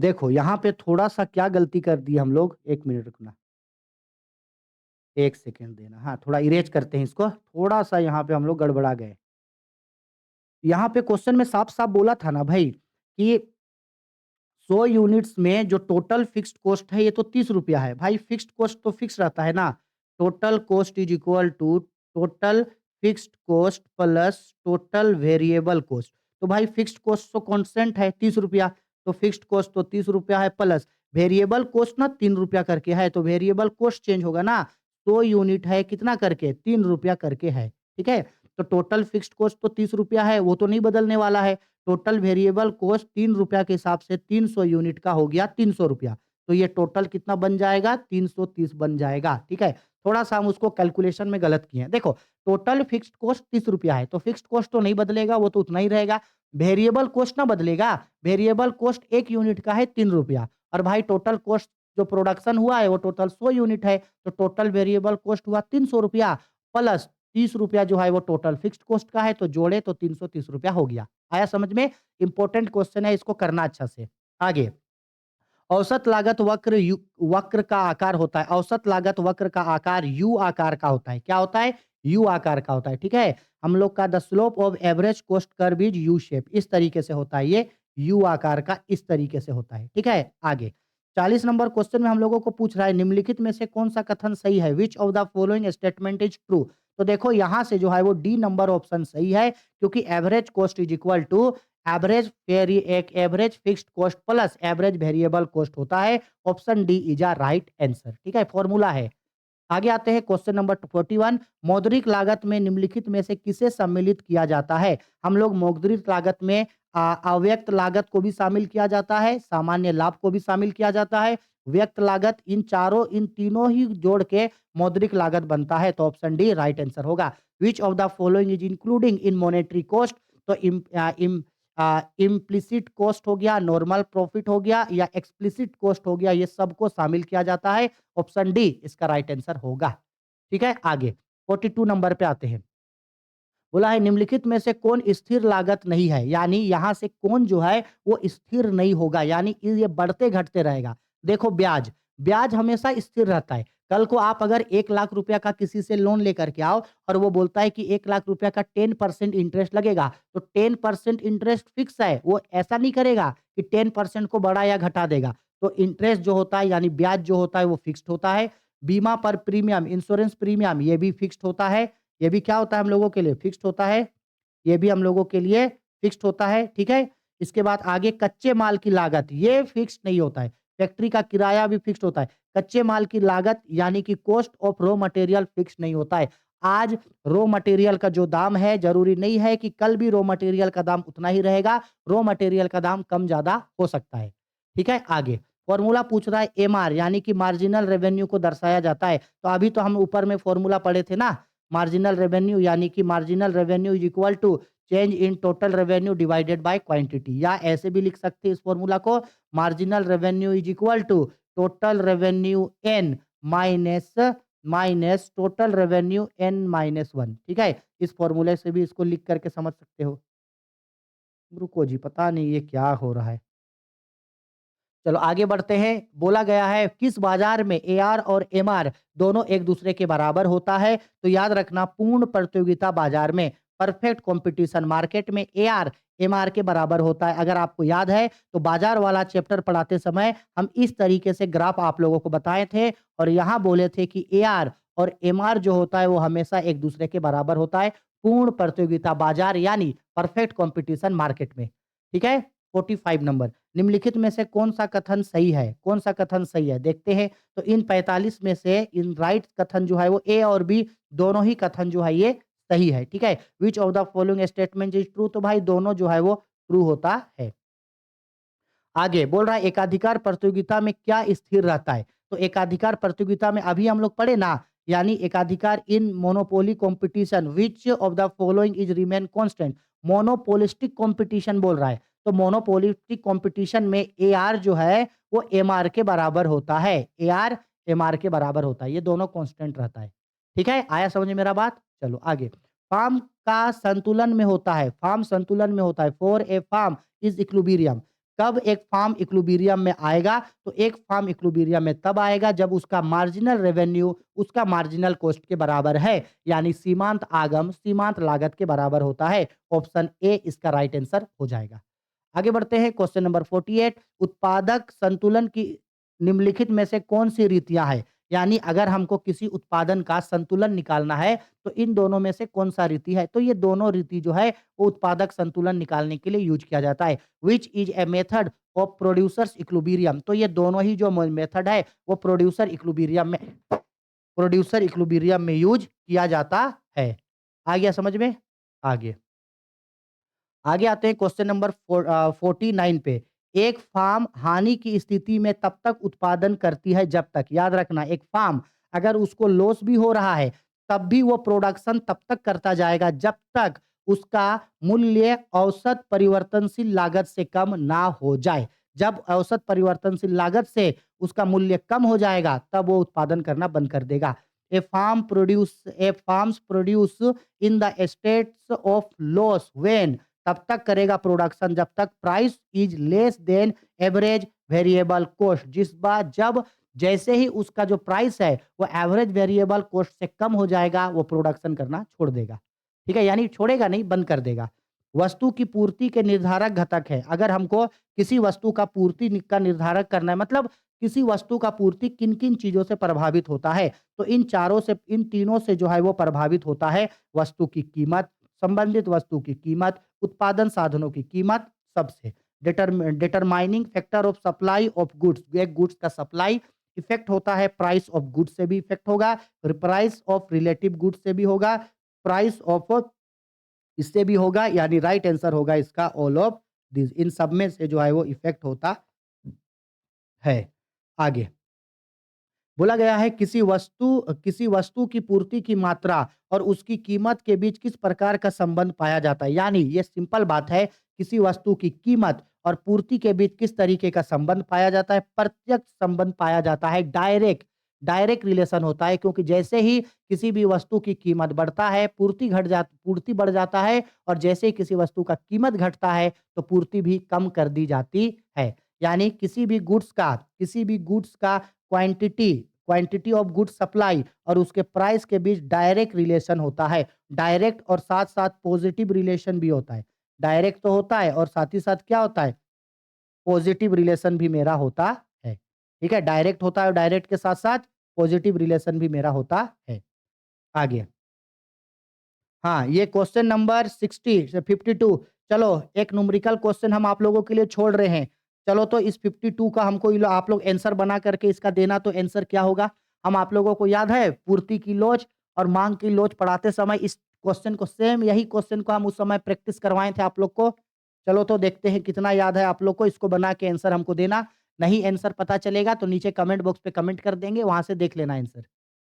देखो यहाँ पे थोड़ा-सा क्या गलती कर दी हम लोग, 1 मिनट रुकना। 1 सेकंड देना। हाँ, थोड़ा इरेज़ करते हैं इसको। थोड़ा-सा यहाँ पे हम लोग गड़बड़ा गए। यहाँ पे क्वेश्चन में साफ-साफ बोला था ना भाई कि 100 यूनिट्स में जो टोटल फिक्स्ड कॉस्ट है ये तो 30 रुपया है। भाई फिक्स्ड कॉस्ट तो फिक्स रहता है ना। Total cost is equal to total fixed cost plus total variable cost. तो भाई फिक्स्ड कॉस्ट तो कांस्टेंट है 30 रुपया, तो फिक्स्ड कॉस्ट तो 30 रुपया है प्लस वेरिएबल कॉस्ट ना 3 रुपया करके है, तो वेरिएबल कॉस्ट चेंज होगा ना। 100 यूनिट है कितना करके? 3 रुपया करके है। ठीक है? तो टोटल फिक्स्ड कॉस्ट तो 30 रुपया है, वो तो नहीं बदलने वाला है। टोटल वेरिएबल कॉस्ट 3 रुपया के हिसाब से 300 यूनिट का हो गया 300 रुपया। तो ये टोटल कितना बन जाएगा? 330 बन जाएगा, ठीक है? थोड़ा-सा हम उसको कैलकुलेशन में गलत किए हैं। देखो, टोटल फिक्स्ड कॉस्ट 30 रुपया है, तो फिक्स्ड कॉस्ट तो नहीं बदलेगा, वो तो उतना ही रहेगा। वेरिएबल कॉस्ट ना बदलेगा, वेरिएबल कॉस्ट 1 यूनिट का है 3 रुपया और भाई टोटल कॉस्ट जो प्रोडक्शन हुआ है वो टोटल 100 यूनिट है, तो टोटल वेरिएबल कॉस्ट हुआ 300 रुपया प्लस 30 रुपया जो है वो टोटल फिक्स्ड कॉस्ट का है, तो जोड़े तो 330 रुपया हो गया। आया समझ में? इंपॉर्टेंट क्वेश्चन है, इसको करना अच्छा से। आगे, औसत लागत वक्र का आकार होता है। औसत लागत वक्र का आकार यू आकार का होता है। क्या होता है? यू आकार का होता है, ठीक है? हम लोग का the slope of average cost curve is U shape, इस तरीके से होता है ये, यू आकार का इस तरीके से होता है, ठीक है? आगे, 40 नंबर क्वेश्चन में हम लोगों को पूछ रहा है निम्नलिखित में से कौन-सा कथन सही है? Which of the following statement is true? तो देखो यहाँ से जो है वो डी नंबर ऑप्शन सही है, क्योंकि average cost is equal to एक average fixed cost plus average variable cost होता है। Option D is a right answer, ठीक है? फॉर्मूला है। आगे आते हैं क्वेश्चन नंबर 41, मौद्रिक लागत में निम्नलिखित में से किसे सम्मिलित किया जाता है? हम लोग मौद्रिक लागत में अव्यक्त लागत को भी शामिल किया जाता है, सामान्य लाभ को भी शामिल किया जाता है, व्यक्त लागत, इन तीनों ही जोड़ के मौद्रिक लागत बनता है, तो ऑप्शन डी राइट आंसर होगा। Which of the following is including in monetary cost? तो इम्प्लिसिट कॉस्ट हो गया, नॉर्मल प्रॉफिट हो गया या एक्सप्लिसिट कॉस्ट हो गया, ये सबको शामिल किया जाता है। ऑप्शन डी इसका राइट आंसर होगा। ठीक है, आगे 42 नंबर पे आते हैं। बोला है निम्नलिखित में से कौन स्थिर लागत नहीं है? यानी यहाँ से कौन जो है वो स्थिर नहीं होगा, यानी ये बढ़ते घटते रहेगा। देखो ब्याज, ब्याज हमेशा स्थिर रहता है। कल को आप अगर 1 लाख रुपया का किसी से लोन लेकर के आओ और वो बोलता है कि 1 लाख रुपया का 10% इंटरेस्ट लगेगा, तो 10% इंटरेस्ट फिक्स है, वो ऐसा नहीं करेगा कि 10% को बढ़ा या घटा देगा। तो इंटरेस्ट जो होता है यानी ब्याज जो होता है वो फिक्स्ड होता है। बीमा पर प्रीमियम, इंश्योरेंस प्रीमियम ये भी फिक्स्ड होता है। ये भी क्या होता है हम लोगों के लिए? फिक्स्ड होता है। ये भी हम लोगों के लिए फिक्स्ड होता है, ठीक है? इसके बाद आगे कच्चे माल की लागत, ये फिक्स्ड नहीं होता है। फैक्ट्री का किराया भी फिक्स्ड होता है। कच्चे माल की लागत यानी कि cost of raw material fixed नहीं होता है। आज रॉ मटेरियल का जो दाम है, ज़रूरी नहीं है कि कल भी रॉ मटेरियल का दाम उतना ही रहेगा। रॉ मटेरियल का दाम कम-ज़्यादा हो सकता है। ठीक है? आगे, फ़ॉर्मूला पूछ रहा है एमआर यानी कि मार्जिनल रेवेन्यू को दर्शाया जाता है। तो अभी तो हम ऊपर में फ़ॉर्मूला पढ़े थे ना, मार्जिनल रेवेन्यू यानी कि marginal revenue is equal to change in total revenue divided by quantity, या ऐसे भी लिख सकते हैं इस फॉर्मूला को, marginal revenue is equal to total revenue n minus minus total revenue n minus one. ठीक है, इस फॉर्मूले से भी इसको लिख करके समझ सकते हो। रुको जी, पता नहीं ये क्या हो रहा है। चलो आगे बढ़ते हैं। बोला गया है किस बाजार में एआर और एमआर दोनों एक दूसरे के बराबर होता है? तो याद रखना पूर्ण प्रतियोगिता बाजार में, परफेक्ट कंपटीशन मार्केट में एआर एमआर के बराबर होता है। अगर आपको याद है तो बाजार वाला चैप्टर पढ़ाते समय हम इस तरीके से ग्राफ आप लोगों को बताए थे और यहाँ बोले थे कि एआर और एमआर जो होता है वो हमेशा एक दूसरे के बराबर होता है पूर्ण प्रतियोगिता बाजार यानी परफेक्ट कंपटीशन मार्केट में। ठीक है, 45 नंबर। निम्नलिखित में से कौन-सा कथन सही है? कौन-सा कथन सही है? देखते हैं। तो इन 45 में से इन राइट कथन जो है वो ए और बी दोनों ही कथन जो है ये सही है, ठीक है? Which of the following statement is true? तो भाई दोनों जो है वो ट्रू होता है। आगे बोल रहा है एकाधिकार प्रतियोगिता में क्या स्थिर रहता है? तो एकाधिकार प्रतियोगिता में अभी हम लोग पढ़े ना, यानी एकाधिकार in monopoly competition which of the following is remain constant. Monopolistic competition बोल रहा है। तो मोनोपोलिस्टिक कॉम्पिटिशन में एआर जो है वो एमआर के बराबर होता है। एआर एमआर के बराबर होता है। ये दोनों कांस्टेंट रहता है। ठीक है? आया समझ में मेरा बात? चलो आगे। फार्म का संतुलन में होता है। फार्म संतुलन में होता है। For a firm is equilibrium. कब एक फार्म इक्विलिब्रियम में आएगा? तो एक फार्म इक्विलिब्रियम में तब आएगा जब उसका मार्जिनल रेवेन्यू उसका मार्जिनल कॉस्ट के बराबर है, यानी सीमांत आगम सीमांत लागत के बराबर होता है। ऑप्शन ए इसका राइट आंसर हो जाएगा। आगे बढ़ते हैं क्वेश्चन नंबर 48। उत्पादक संतुलन की निम्नलिखित में से कौन सी रीतियां हैं? यानी अगर हमको किसी उत्पादन का संतुलन निकालना है तो इन दोनों में से कौन सा रीति है? तो ये दोनों रीति जो है वो उत्पादक संतुलन निकालने के लिए यूज किया जाता है। Which is a method of producers equilibrium. तो ये दोनों ही जो मेथड है वो प्रोड्यूसर इक्विलिब्रियम में यूज किया जाता है। आ गया समझ में? आगे आगे आते हैं क्वेश्चन नंबर 49 पे। एक फार्म हानि की स्थिति में तब तक उत्पादन करती है जब तक, याद रखना, एक फार्म अगर उसको लॉस भी हो रहा है तब भी वो प्रोडक्शन तब तक करता जाएगा जब तक उसका मूल्य औसत परिवर्तनशील लागत से कम ना हो जाए। जब औसत परिवर्तनशील लागत से उसका मूल्य कम हो जाएगा तब वो उत्पादन करना बंद कर देगा। A farms produce in the states of loss when, तब तक करेगा प्रोडक्शन जब तक price is less than average variable cost. जिस बार जब जैसे ही उसका जो प्राइस है वो एवरेज वेरिएबल कॉस्ट से कम हो जाएगा वो प्रोडक्शन करना छोड़ देगा। ठीक है? यानी छोड़ेगा नहीं, बंद कर देगा। वस्तु की पूर्ति के निर्धारक घटक है। अगर हमको किसी वस्तु का का निर्धारक करना है, मतलब किसी वस्तु का पूर्ति किन-किन चीज़ों से प्रभावित होता है, तो इन तीनों से जो है वो प्रभावित होता है। वस्तु की कीमत, संबंधित वस्तु की कीमत, उत्पादन साधनों की कीमत, सबसे। Determining factor of supply of goods, एक गुड्स का सप्लाई इफेक्ट होता है, प्राइस ऑफ गुड्स से भी इफेक्ट होगा, प्राइस ऑफ रिलेटिव गुड्स से भी होगा, प्राइस ऑफ इससे भी होगा, यानी राइट आंसर होगा इसका ऑल ऑफ दिस। इन सब में से जो है वो इफेक्ट होता है। आगे बोला गया है किसी वस्तु की पूर्ति की मात्रा और उसकी कीमत के बीच किस प्रकार का संबंध पाया जाता है। यानी ये सिंपल बात है, किसी वस्तु की कीमत और पूर्ति के बीच किस तरीके का संबंध पाया जाता है? प्रत्यक्ष संबंध पाया जाता है। डायरेक्ट डायरेक्ट रिलेशन होता है, क्योंकि जैसे ही किसी भी वस्तु की कीमत बढ़ता है पूर्ति बढ़ जाता है, और जैसे ही किसी वस्तु का कीमत घटता है तो पूर्ति भी कम कर दी जाती है। यानी किसी भी गुड्स का quantity quantity of goods supply और उसके प्राइस के बीच डायरेक्ट रिलेशन होता है। डायरेक्ट और साथ-साथ पॉजिटिव रिलेशन भी होता है। डायरेक्ट तो होता है और साथ ही साथ क्या होता है? पॉजिटिव रिलेशन भी मेरा होता है। ठीक है? डायरेक्ट होता है और डायरेक्ट के साथ-साथ पॉजिटिव रिलेशन भी मेरा होता है। आगे हाँ, ये क्वेश्चन नंबर 52। चलो एक न्यूमेरिकल क्वेश्चन हम आप लोगों के लिए छोड़ रहे हैं। चलो तो इस 52 का हमको आप लोग आंसर बना करके इसका देना, तो आंसर क्या होगा? हम आप लोगों को याद है पूर्ति की लोच और माँग की लोच पढ़ाते समय इस क्वेश्चन को सेम यही क्वेश्चन को हम उस समय प्रैक्टिस करवाए थे आप लोग को। चलो तो देखते हैं कितना याद है आप लोग को, इसको बना के आंसर हमको देना। नहीं आंसर पता चलेगा तो नीचे कमेंट बॉक्स पे कमेंट कर देंगे, वहाँ से देख लेना आंसर।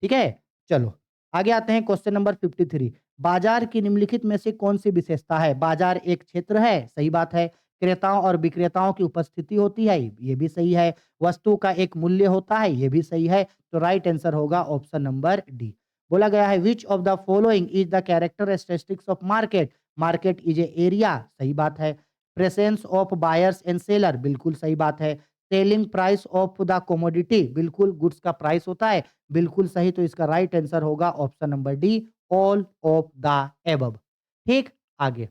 ठीक है? चलो आगे आते हैं क्वेश्चन नंबर 53। बाजार की निम्नलिखित में से कौन-सी विशेषता है? बाजार एक क्षेत्र है, सही बात है। क्रेताओं और विक्रेताओं की उपस्थिति होती है, ये भी सही है। वस्तु का एक मूल्य होता है, ये भी सही है। तो राइट आंसर होगा ऑप्शन नंबर डी। बोला गया है which of the following is the characteristics of market? Market is a area, सही बात है। Presence of buyers and seller, बिल्कुल सही बात है। Selling price of the commodity, बिल्कुल गुड्स का प्राइस होता है, बिल्कुल सही। तो इसका राइट आंसर होगा option number D, all of the above. ठीक, आगे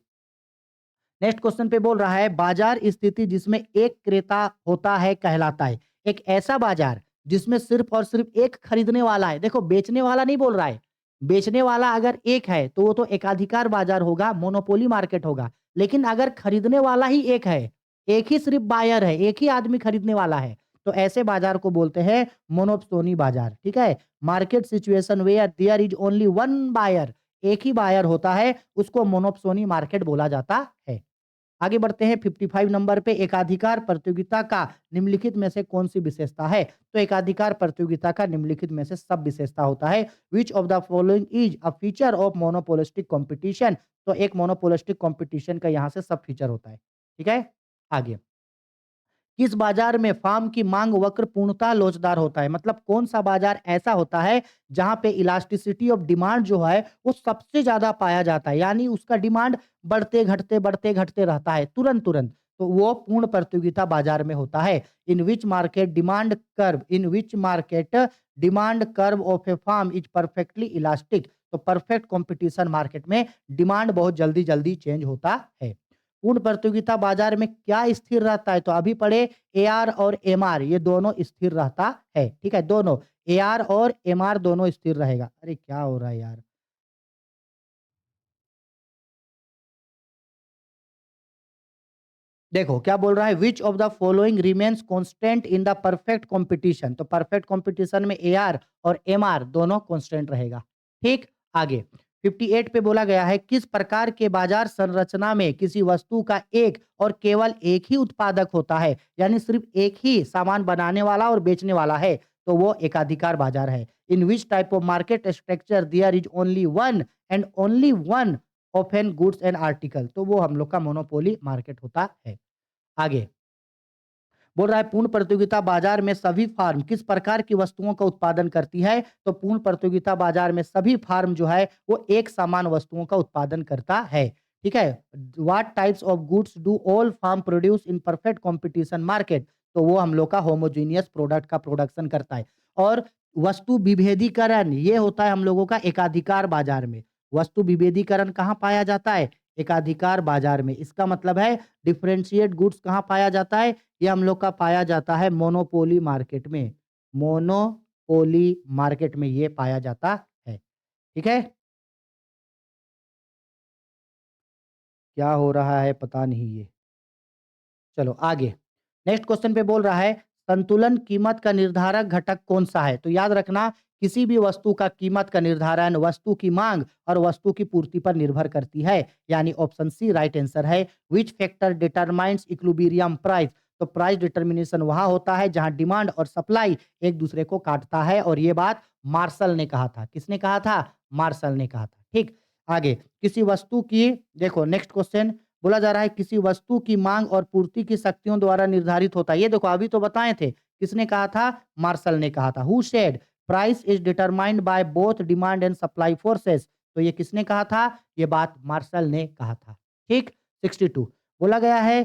नेक्स्ट क्वेश्चन पे बोल रहा है बाजार स्थिति जिसमें एक क्रेता होता है कहलाता है। एक ऐसा बाजार जिसमें सिर्फ और सिर्फ एक खरीदने वाला है। देखो बेचने वाला नहीं बोल रहा है। बेचने वाला अगर एक है तो वो तो एकाधिकार बाजार होगा, मोनोपोली मार्केट होगा। लेकिन अगर खरीदने वाला ही एक है, एक ही सिर्फ बायर है, एक ही आदमी खरीदने वाला है। तो ऐसे बाजार को बोलते हैं मोनोपोली बाजार, ठीक है? Market situation where there is only one buyer, एक ही बायर होता है, उसको मोनोपोली मार्केट बोला जाता है। आगे बढ़ते हैं 55 नंबर पे, एकाधिकार प्रतियोगिता का निम्नलिखित में से कौन सी विशेषता है? तो एकाधिकार प्रतियोगिता का निम्नलिखित में से सब विशेषता होता है। Which of the following is a feature of monopolistic competition? तो एक मोनोपोलिस्टिक कंपटीशन का यहाँ से सब फीचर होता है। ठीक है, आगे। किस बाजार में फार्म की मांग वक्र पूर्णतः लोचदार होता है? मतलब कौन सा बाजार ऐसा होता है जहां पे इलास्टिसिटी ऑफ डिमांड जो है वो सबसे ज्यादा पाया जाता है, यानी उसका डिमांड बढ़ते घटते रहता है तुरंत तुरंत। तो वो पूर्ण प्रतियोगिता बाजार में होता है। In which market demand curve of a firm is perfectly elastic? तो परफेक्ट कंपटीशन मार्केट में डिमांड बहुत जल्दी जल्दी चेंज होता है। पूर्ण प्रतियोगिता बाजार में क्या स्थिर रहता है? तो अभी पढ़े एआर और एमआर, ये दोनों स्थिर रहता है। ठीक है, दोनों एआर और एमआर दोनों स्थिर रहेगा। अरे क्या हो रहा है यार? देखो क्या बोल रहा है, which of the following remains constant in the perfect competition? तो परफेक्ट कंपटीशन में एआर और एमआर दोनों कांस्टेंट रहेगा। ठीक, आगे 58 पे बोला गया है, किस प्रकार के बाजार संरचना में किसी वस्तु का एक और केवल एक ही उत्पादक होता है, यानी सिर्फ एक ही सामान बनाने वाला और बेचने वाला है? तो वो एकाधिकार बाजार है। In which type of market structure there is only one and only one often goods and article? तो वो हम लोग का मोनोपोली मार्केट होता है। आगे बोल रहा है, पूर्ण प्रतियोगिता बाजार में सभी फार्म किस प्रकार की वस्तुओं का उत्पादन करती है? तो पूर्ण प्रतियोगिता बाजार में सभी फार्म जो है वो एक समान वस्तुओं का उत्पादन करता है। ठीक है, what types of goods do all firm produce in perfect competition market? तो वो हम लोग का होमोजीनियस प्रोडक्ट का प्रोडक्शन करता है। और वस्तु विभेदीकरण ये होता है हम लोगों का एकाधिकार बाजार में। वस्तु विभेदीकरण कहाँ पाया जाता है? एकाधिकार बाजार में। इसका मतलब है डिफरेंशिएट गुड्स कहाँ पाया जाता है? ये हम लोग का पाया जाता है मोनोपोली मार्केट में। मोनोपोली मार्केट में ये पाया जाता है। ठीक है? क्या हो रहा है पता नहीं ये। चलो आगे। नेक्स्ट क्वेश्चन पे बोल रहा है, संतुलन कीमत का निर्धारक घटक कौन-सा है? तो याद रखना, किसी भी वस्तु का कीमत का निर्धारण वस्तु की माँग और वस्तु की पूर्ति पर निर्भर करती है। यानी ऑप्शन सी राइट आंसर है। Which factor determines equilibrium price? तो प्राइस डिटरमिनेशन वहाँ होता है जहाँ डिमांड और सप्लाई एक दूसरे को काटता है, और ये बात मार्शल ने कहा था। किसने कहा था? मार्शल ने कहा था। ठीक? आगे, किसी वस्तु की देखो नेक्स्ट क्वेश्चन बोला जा रहा है, किसी वस्तु की मांग और पूर्ति की शक्तियों द्वारा निर्धारित होता है। ये देखो अभी तो बताए थे। किसने कहा था? मार्शल ने कहा था। Who said price is determined by both demand and supply forces? तो ये किसने कहा था? ये बात मार्शल ने कहा था। ठीक, 62 बोला गया है,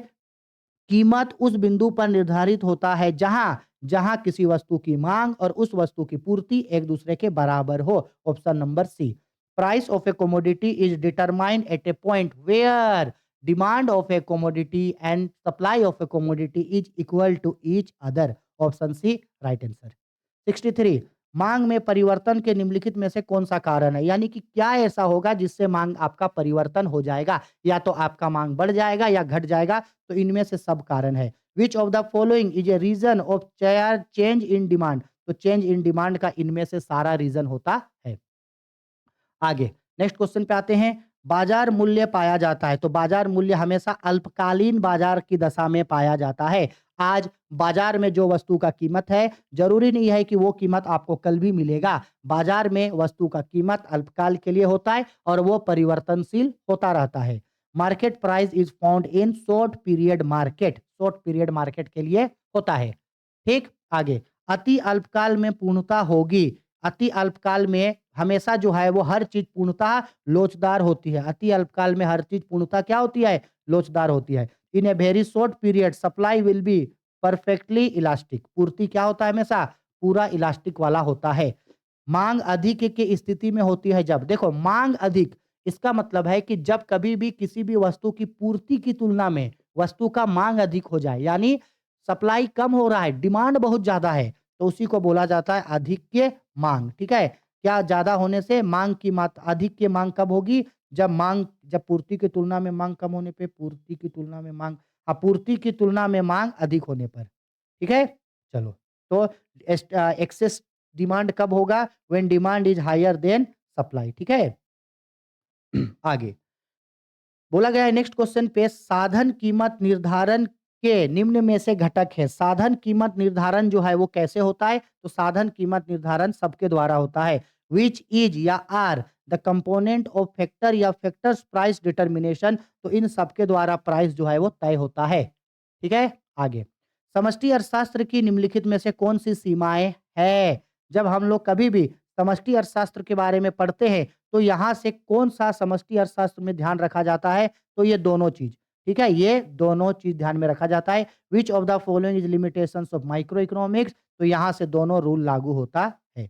कीमत उस बिंदु पर निर्धारित होता है जहां जहां किसी वस्तु की मांग और उस वस्तु की पूर्ति एक दूसरे के बराबर हो। Option number C. Price of a commodity is determined at a point where demand of a commodity and supply of a commodity is equal to each other. Option C right answer. 63 मांग में परिवर्तन के निम्नलिखित में से कौन सा कारण है? यानी कि क्या ऐसा होगा जिससे मांग आपका परिवर्तन हो जाएगा? या तो आपका मांग बढ़ जाएगा या घट जाएगा। तो इनमें से सब कारण है। Which of the following is a reason of change in demand? तो चेंज इन डिमांड का इनमें से सारा रीजन होता है। आगे नेक्स्ट क्वेश्चन पे आते हैं। बाजार मूल्य पाया जाता है, तो बाजार मूल्य हमेशा अल्पकालीन बाजार की दशा में पाया जाता है। आज बाजार में जो वस्तु का कीमत है, जरूरी नहीं है कि वो कीमत आपको कल भी मिलेगा। बाजार में वस्तु का कीमत अल्पकाल के लिए होता है और वो परिवर्तनशील होता रहता है। Market price is found in short period market के लिए होता है। ठीक, आगे अति अल्पकाल में पूर्णता होगी। अति अल्पकाल में हमेशा जो है वो हर चीज पूर्णतः लोचदार होती है। अति अल्पकाल में हर चीज पूर्णतः क्या होती है? लोचदार होती है। In a very short period supply will be perfectly elastic. पूर्ति क्या होता है? हमेशा पूरा इलास्टिक वाला होता है। मांग अधिक की स्थिति में होती है जब, देखो मांग अधिक इसका मतलब है कि जब कभी भी किसी भी वस्तु की पूर्ति की तुलना में वस्तु का मांग अधिक हो जाए, यानी सप्लाई कम हो रहा है, डिमांड बहुत ज्यादा है, तो उसी को बोला जाता है अधिक मांग। ठीक है, क्या ज्यादा होने से मांग की मात्रा, अधिक की मांग कब होगी? जब पूर्ति की तुलना में मांग कम होने पे पूर्ति की तुलना में मांग आपूर्ति की तुलना में मांग अधिक होने पर। ठीक है? चलो, तो एक्सेस डिमांड कब होगा? When demand is higher than supply. ठीक है? आगे बोला गया है नेक्स्ट क्वेश्चन पे, साधन कीमत निर्धारण के निम्न में से घटक है। साधन कीमत निर्धारण जो है वो कैसे होता है? तो साधन कीमत निर्धारण सबके द्वारा होता है। विच इज या are the component of factor या फैक्टर्स प्राइस डिटर्मिनेशन, तो इन सबके द्वारा प्राइस जो है वो तय होता है। ठीक है? आगे समष्टि अर्थशास्त्र की निम्नलिखित में से कौन सी सीमाएं है? जब हम लोग कभी भी समष्टि अर्थशास्त्र के बारे में पढ़ते हैं तो यहाँ से कौन-सा समष्टि अर्थशास्त्र में ध्यान रखा जाता है? तो ये दोनों चीज़, ठीक है? ये दोनों चीज़ ध्यान में रखा जाता है। Which of the following is limitations of micro economics, तो यहाँ से दोनों रूल लागू होता है।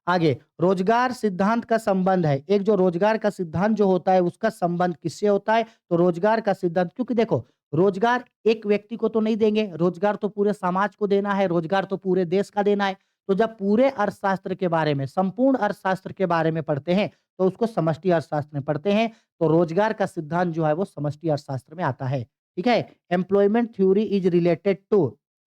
आगे रोजगार सिद्धांत का संबंध है। एक जो रोजगार का सिद्धांत जो होता है उसका संबंध किससे होता है? तो रोजगार का सिद्धांत, क्योंकि देखो रोजगार एक व्यक्ति को तो नहीं देंगे, रोजगार तो पूरे समाज को देना है, रोजगार तो पूरे देश का देना है। तो जब पूरे अर्थशास्त्र के बारे में, संपूर्ण अर्थशास्त्र के बारे में पढ़ते हैं तो उसको समष्टि अर्थशास्त्र में पढ़ते हैं। तो रोजगार का सिद्धांत जो है वो समष्टि अर्थशास्त्र में आता है। ठीक है? Employment theory is related to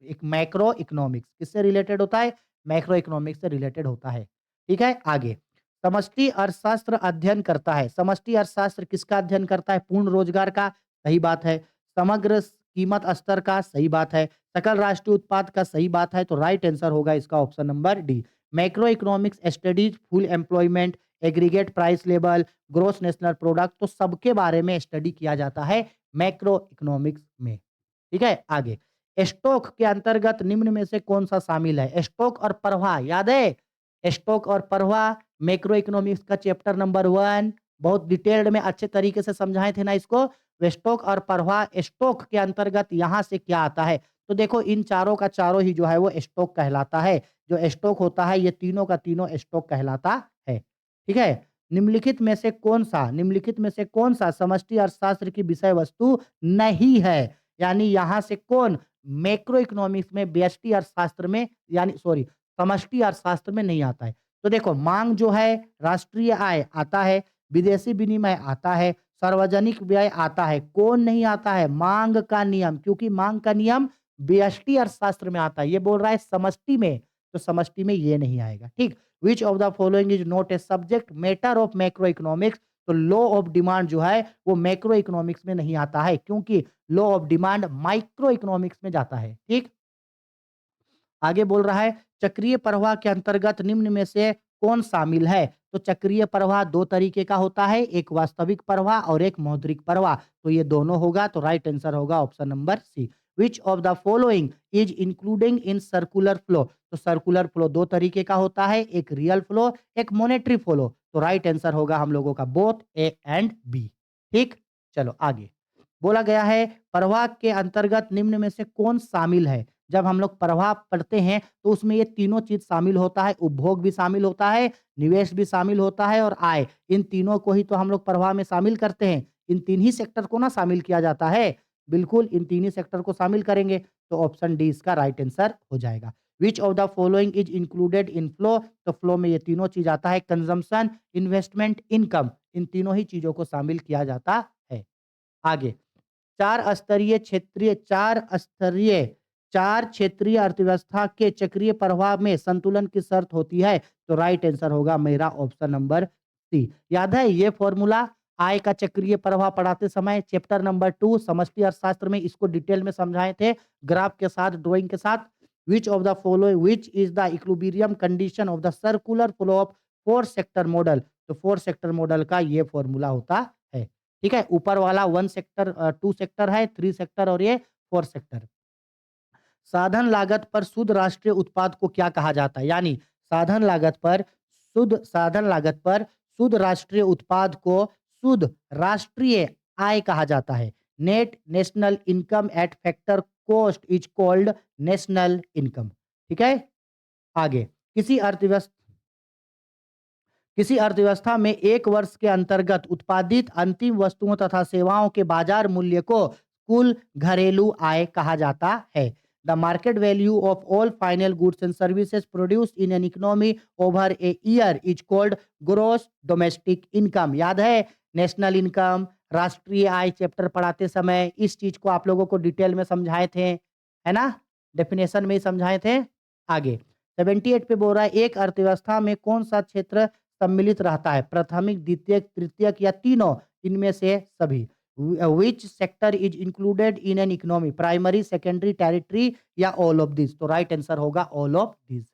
एक मैक्रो इकोनॉमिक्स, किससे रिलेटेड होता है? मैक्रो इकोनॉमिक्स से रिलेटेड होता है। ठीक है? आगे समष्टि अर्थशास्त्र अध्ययन करता है। समष्टि अर्थशास्त्र किसका अध्ययन करता है? पूर्ण रोजगार का, सही बात है। समग्र कीमत स्तर का, सही बात है। सकल राष्ट्रीय उत्पाद का, सही बात है। तो राइट आंसर होगा इसका option number D. Macro economics studies full employment, aggregate price level, gross national product, तो सबके बारे में स्टडी किया जाता है मैक्रो इकोनॉमिक्स में। ठीक है? आगे स्टॉक के अंतर्गत निम्न में से कौन सा शामिल है? स्टॉक और प्रवाह याद है? स्टॉक और प्रवाह मैक्रो इकोनॉमिक्स का चैप्टर नंबर 1 बहुत डिटेल्ड में अच्छे तरीके से समझाए थे ना इसको। स्टॉक और प्रवाह, स्टॉक के अंतर्गत यहाँ से क्या आता है? तो देखो इन चारों का चारों ही जो है वो स्टॉक कहलाता है। जो स्टॉक होता है ये तीनों का तीनों स्टॉक कहलाता है। ठीक है? निम्नलिखित में से कौन सा समष्टि अर्थशास्त्र की विषय वस्तु नहीं है? यानी यहाँ से कौन मैक्रो इकोनॉमिक्स में, व्यष्टि अर्थशास्त्र में, यानी सॉरी समष्टि अर्थशास्त्र में नहीं आता है। तो देखो मांग जो है, राष्ट्रीय आय आता है, विदेशी विनिमय आता है, सार्वजनिक व्यय आता है। कौन नहीं आता है? मांग का नियम, क्योंकि मांग का नियम व्यष्टि अर्थशास्त्र में आता है। ये बोल रहा है समष्टि में, तो समष्टि में ये नहीं आएगा। ठीक? Which of the following is not a subject matter of macro economics, तो लॉ ऑफ डिमांड जो है वो मैक्रो इकोनॉमिक्स में नहीं आता है, क्योंकि law of demand micro economics में जाता है। ठीक? आगे बोल रहा है चक्रीय प्रवाह के अंतर्गत निम्न में से कौन शामिल है? तो चक्रीय प्रवाह दो तरीके का होता है, एक वास्तविक प्रवाह और एक मौद्रिक प्रवाह। तो ये दोनों होगा, तो राइट आंसर होगा option number C. Which of the following is including in circular flow, तो सर्कुलर फ्लो दो तरीके का होता है, एक रियल फ्लो, एक मॉनेटरी फ्लो। तो राइट आंसर होगा हम लोगों का बोथ ए एंड बी। ठीक? चलो आगे बोला गया है प्रवाह के अंतर्गत निम्न में से कौन शामिल है? जब हम लोग प्रवाह पढ़ते हैं तो उसमें ये तीनों चीज शामिल होता है, उपभोग भी शामिल होता है, निवेश भी शामिल होता है और आय। इन तीनों को ही तो हम लोग प्रवाह में शामिल करते हैं। इन तीन ही सेक्टर को ना शामिल किया जाता है। बिल्कुल इन तीन ही सेक्टर को शामिल करेंगे, तो ऑप्शन डी इसका राइट आंसर हो जाएगा। विच of the following is included in flow, तो फ्लो में ये तीनों चीज आता है, कंजम्पशन, इन्वेस्टमेंट, इनकम, इन तीनों ही चीजों को शामिल किया जाता है। आगे चार क्षेत्रीय अर्थव्यवस्था के चक्रीय प्रवाह में संतुलन की शर्त होती है, तो राइट आंसर होगा मेरा ऑप्शन नंबर सी। याद है ये फॉर्मूला आय का चक्रीय प्रवाह पढ़ाते समय चैप्टर नंबर 2 समष्टि अर्थशास्त्र में इसको डिटेल में समझाए थे, ग्राफ के साथ, ड्राइंग के साथ। Which is the equilibrium condition of the circular flow of four sector model, तो फोर सेक्टर मॉडल का ये फॉर्मूला होता है। ठीक है? ऊपर वाला 1 सेक्टर 2 सेक्टर है, 3 सेक्टर और ये 4 सेक्टर। साधन लागत पर शुद्ध राष्ट्रीय उत्पाद को क्या कहा जाता है? यानी साधन लागत पर शुद्ध राष्ट्रीय उत्पाद को शुद्ध राष्ट्रीय आय कहा जाता है। Net national income eight factor cost is called national income. ठीक है? आगे किसी अर्थव्यवस्था में एक वर्ष के अंतर्गत उत्पादित अंतिम वस्तुओं तथा सेवाओं के बाजार मूल्य को कुल घरेलू आय कहा जाता है। The market value of all final goods and services produce in an economy over a year is called gross domestic income. याद है नेशनल इनकम, राष्ट्रीय आय चैप्टर पढ़ाते समय इस चीज़ को आप लोगों को डिटेल में समझाए थे, है ना? डेफिनेशन में ही समझाए थे। आगे 78 पे बोल रहा है एक अर्थव्यवस्था में कौन-सा क्षेत्र सम्मिलित रहता है? प्राथमिक, द्वितीयक, तृतीयक या तीनों? इनमें से सभी। Which sector is included in an economy? Primary, secondary, territory या ऑल ऑफ दिस? तो राइट आंसर होगा ऑल ऑफ दिस।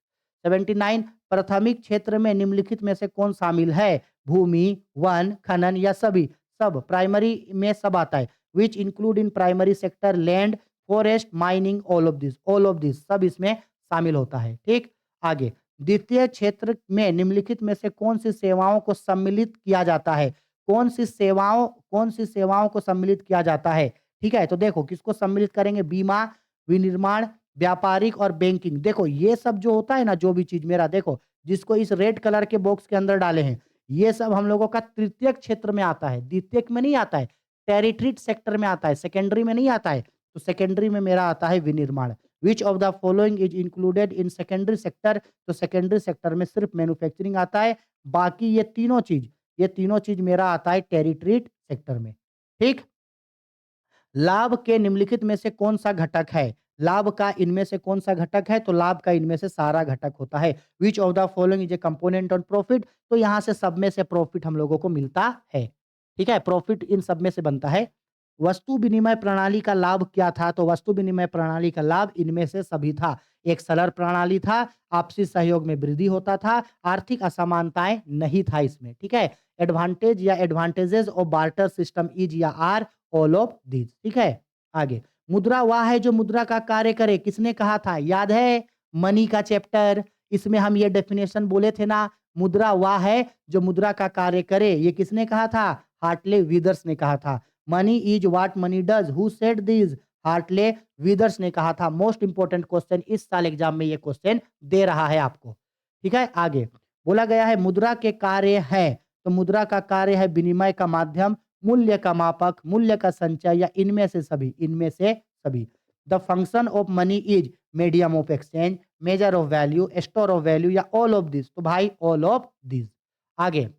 79 प्राथमिक क्षेत्र में निम्नलिखित में से कौन शामिल है? भूमि, वन, खनन या सभी? सब। प्राइमरी में सब आता है। Which include in primary sector land, forest, mining, all of this? All of this सब इसमें शामिल होता है। ठीक? आगे द्वितीय क्षेत्र में निम्नलिखित में से कौन-सी सेवाओं को सम्मिलित किया जाता है? कौन-सी सेवाओं को सम्मिलित किया जाता है? ठीक है? तो देखो किसको सम्मिलित करेंगे? बीमा, विनिर्माण, व्यापारिक और बैंकिंग। देखो ये सब जो होता है ना, जो भी चीज़ मेरा देखो, जिसको इस रेड कलर के बॉक्स के अंदर डाले हैं, ये सब हम लोगों का तृतीयक क्षेत्र में आता है, द्वितीयक में नहीं आता है। टेरिटरी सेक्टर में आता है, सेकेंडरी में नहीं आता है। तो सेकेंडरी में मेरा आता है विनिर्माण। Which of the following is included in secondary sector? तो सेकेंडरी सेक्टर में सिर्फ मैन्युफैक्चरिंग आता है, बाकी ये तीनों चीज़ मेरा आता है टेरिटरी सेक्टर में। ठीक? लाभ के निम्नलिखित में से कौन-सा घटक है? लाभ का इनमें से कौन-सा घटक है? तो लाभ का इनमें से सारा घटक होता है। Which of the following is a component on profit? तो यहाँ से सब में से प्रॉफिट हम लोगों को मिलता है। ठीक है? प्रॉफिट इन सब में से बनता है। वस्तु विनिमय प्रणाली का लाभ क्या था? तो वस्तु विनिमय प्रणाली का लाभ इनमें से सभी था। एक सरल प्रणाली था, आपसी सहयोग में वृद्धि होता था, आर्थिक असमानताएँ नहीं था इसमें। ठीक है? एडवांटेज या advantages of barter system is या आर ऑल ऑफ दिस। ठीक है? आगे मुद्रा वह है जो मुद्रा का कार्य करे, किसने कहा था? याद है? मनी का चैप्टर, इसमें हम ये डेफिनेशन बोले थे ना, मुद्रा वह है जो मुद्रा का कार्य करे। ये किसने कहा था? हार्टले विदर्स ने कहा था। Money is what money does, who said this? Hartley withers ने कहा था। मोस्ट इंपोर्टेंट क्वेश्चन, इस साल एग्जाम में ये क्वेश्चन दे रहा है आपको। ठीक है? आगे बोला गया है मुद्रा के कार्य है, तो मुद्रा का कार्य है विनिमय का माध्यम, मूल्य का मापक, मूल्य का संचय या इनमें से सभी? इनमें से सभी। The function of money is medium of exchange, measure of value, store of value या ऑल ऑफ दिस? तो भाई ऑल ऑफ दिस। आगे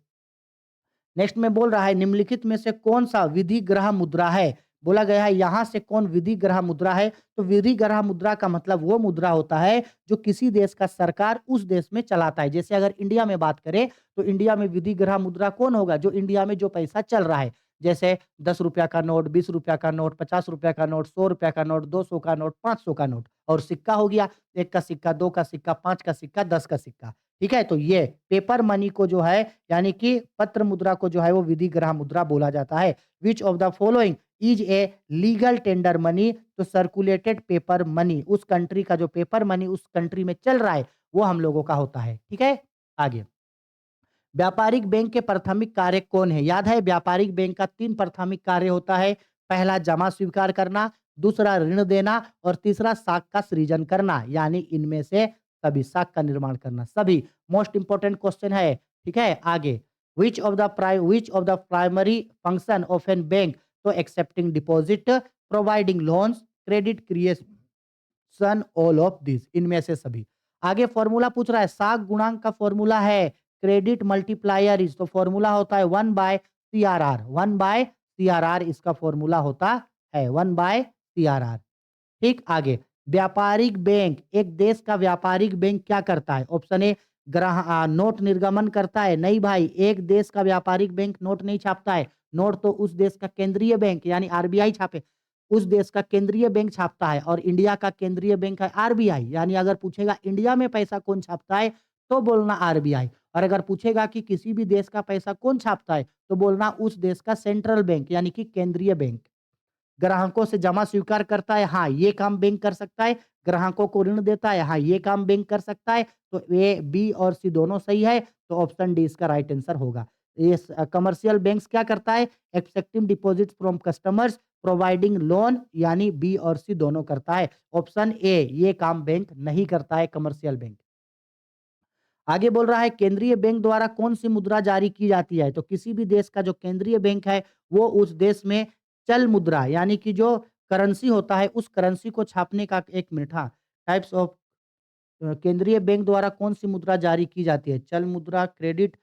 नेक्स्ट में बोल रहा है निम्नलिखित में से कौन सा विधि ग्रह मुद्रा है? बोला गया है यहाँ से कौन विधि ग्रह मुद्रा है? तो विधि ग्रह मुद्रा का मतलब वो मुद्रा होता है जो किसी देश का सरकार उस देश में चलाता है। जैसे अगर इंडिया में बात करें तो इंडिया में विधि ग्रह मुद्रा कौन होगा? जो इंडिया में जो पैसा चल रहा है। जैसे 10 रुपया का नोट, 20 रुपया का नोट, 50 रुपया का नोट, 100 रुपया का नोट, 200 का नोट, 500 का नोट और सिक्का हो गया। 1 का सिक्का, 2 का सिक्का, 5 का सिक्का, 10 का सिक्का। ठीक है? तो ये पेपर मनी को जो है यानी कि पत्र मुद्रा को जो है वो विधि ग्रह मुद्रा बोला जाता है। Which of the following is a legal tender money? तो सर्कुलेटेड पेपर मनी, उस कंट्री का जो पेपर मनी उस कंट्री में चल रहा है वो हम लोगों का होता है। ठीक है? आगे व्यापारिक बैंक के प्राथमिक कार्य कौन है? याद है व्यापारिक बैंक का 3 प्राथमिक कार्य होता है। पहला जमा स्वीकार करना, दूसरा ऋण देना और तीसरा साख का सृजन करना। यानी इनमें से सभी, साख का निर्माण करना। सभी मोस्ट इंपोर्टेंट क्वेश्चन है। ठीक है? आगे which of the primary function of an bank? तो accepting deposit, providing loans, credit creation, all of this? इनमें से सभी। आगे फॉर्मूला पूछ रहा है, साख गुणांक का फॉर्मूला है क्रेडिट मल्टीप्लायर इज, तो फॉर्मूला होता है 1 बाय सीआरआर। 1 बाय सीआरआर इसका फॉर्मूला होता है, 1 बाय सीआरआर। ठीक? आगे व्यापारिक बैंक, एक देश का व्यापारिक बैंक क्या करता है? ऑप्शन ए नोट निर्गमन करता है। नहीं भाई, एक देश का व्यापारिक बैंक नोट नहीं छापता है। नोट तो उस देश का केंद्रीय बैंक यानी आरबीआई छापे, उस देश का केंद्रीय बैंक छापता है और इंडिया का केंद्रीय बैंक है आरबीआई। यानी अगर पूछेगा इंडिया में पैसा कौन छापता है तो बोलना आरबीआई, और अगर पूछेगा कि किसी भी देश का पैसा कौन छापता है तो बोलना उस देश का सेंट्रल बैंक यानी कि केंद्रीय बैंक। ग्राहकों से जमा स्वीकार करता है, हाँ ये काम बैंक कर सकता है। ग्राहकों को ऋण देता है, हाँ ये काम बैंक कर सकता है। तो ए, बी और सी दोनों सही है, तो ऑप्शन डी इसका राइट आंसर होगा। ये कमर्शियल बैंक्स क्या करता है? Accepting deposits from customers, providing loan, यानी बी और सी दोनों करता है। ऑप्शन ए ये काम बैंक नहीं करता है, कमर्शियल बैंक। आगे बोल रहा है केंद्रीय बैंक द्वारा कौन सी मुद्रा जारी की जाती है? तो किसी भी देश का जो केंद्रीय बैंक है वो उस देश में चल मुद्रा यानी कि जो करेंसी होता है उस करेंसी को छापने का, एक मिनट, हाँ, टाइप्स ऑफ केंद्रीय बैंक द्वारा कौन सी मुद्रा जारी की जाती है? चल मुद्रा, क्रेडिट,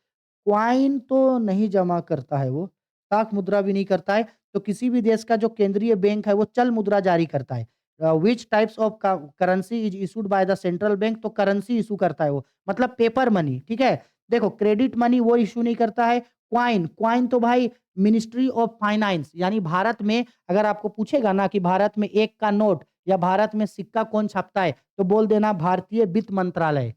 क्वाइन तो नहीं जमा करता है वो। साख मुद्रा भी नहीं करता है। तो किसी भी देश का जो केंद्रीय बैंक है वो चल मुद्रा जारी करता है। Which types of currency is issued by the central bank, तो करेंसी इशू करता है वो, मतलब पेपर मनी, ठीक है। देखो क्रेडिट मनी वो इशू नहीं करता है। क्वाइन, क्वाइन तो भाई मिनिस्ट्री ऑफ फाइनेंस, यानी भारत में अगर आपको पूछेगा ना कि भारत में 1 का नोट या भारत में सिक्का कौन छापता है, तो बोल देना भारतीय वित्त मंत्रालय।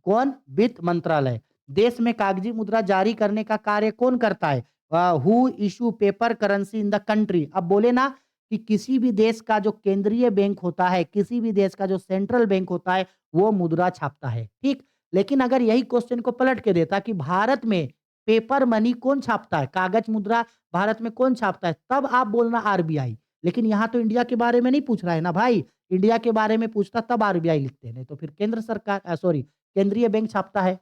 कौन? वित्त मंत्रालय। देश में कागजी मुद्रा जारी करने का कार्य कौन करता है? Who issue paper currency in the country. अब बोले ना कि किसी भी देश का जो केंद्रीय बैंक होता है, किसी भी देश का जो सेंट्रल बैंक होता है, वो मुद्रा छापता है, ठीक? लेकिन अगर यही क्वेश्चन को पलट के देता कि भारत में पेपर मनी कौन छापता है, कागज मुद्रा भारत में कौन छापता है, तब आप बोलना आरबीआई। लेकिन यहाँ तो इंडिया के बारे में नहीं पूछ रहा है ना भाई, इंडिया के बारे में पूछता तब आरबीआई लिखते हैं, नहीं तो फिर केंद्र सरकार सॉरी केंद्रीय बैंक छापता है।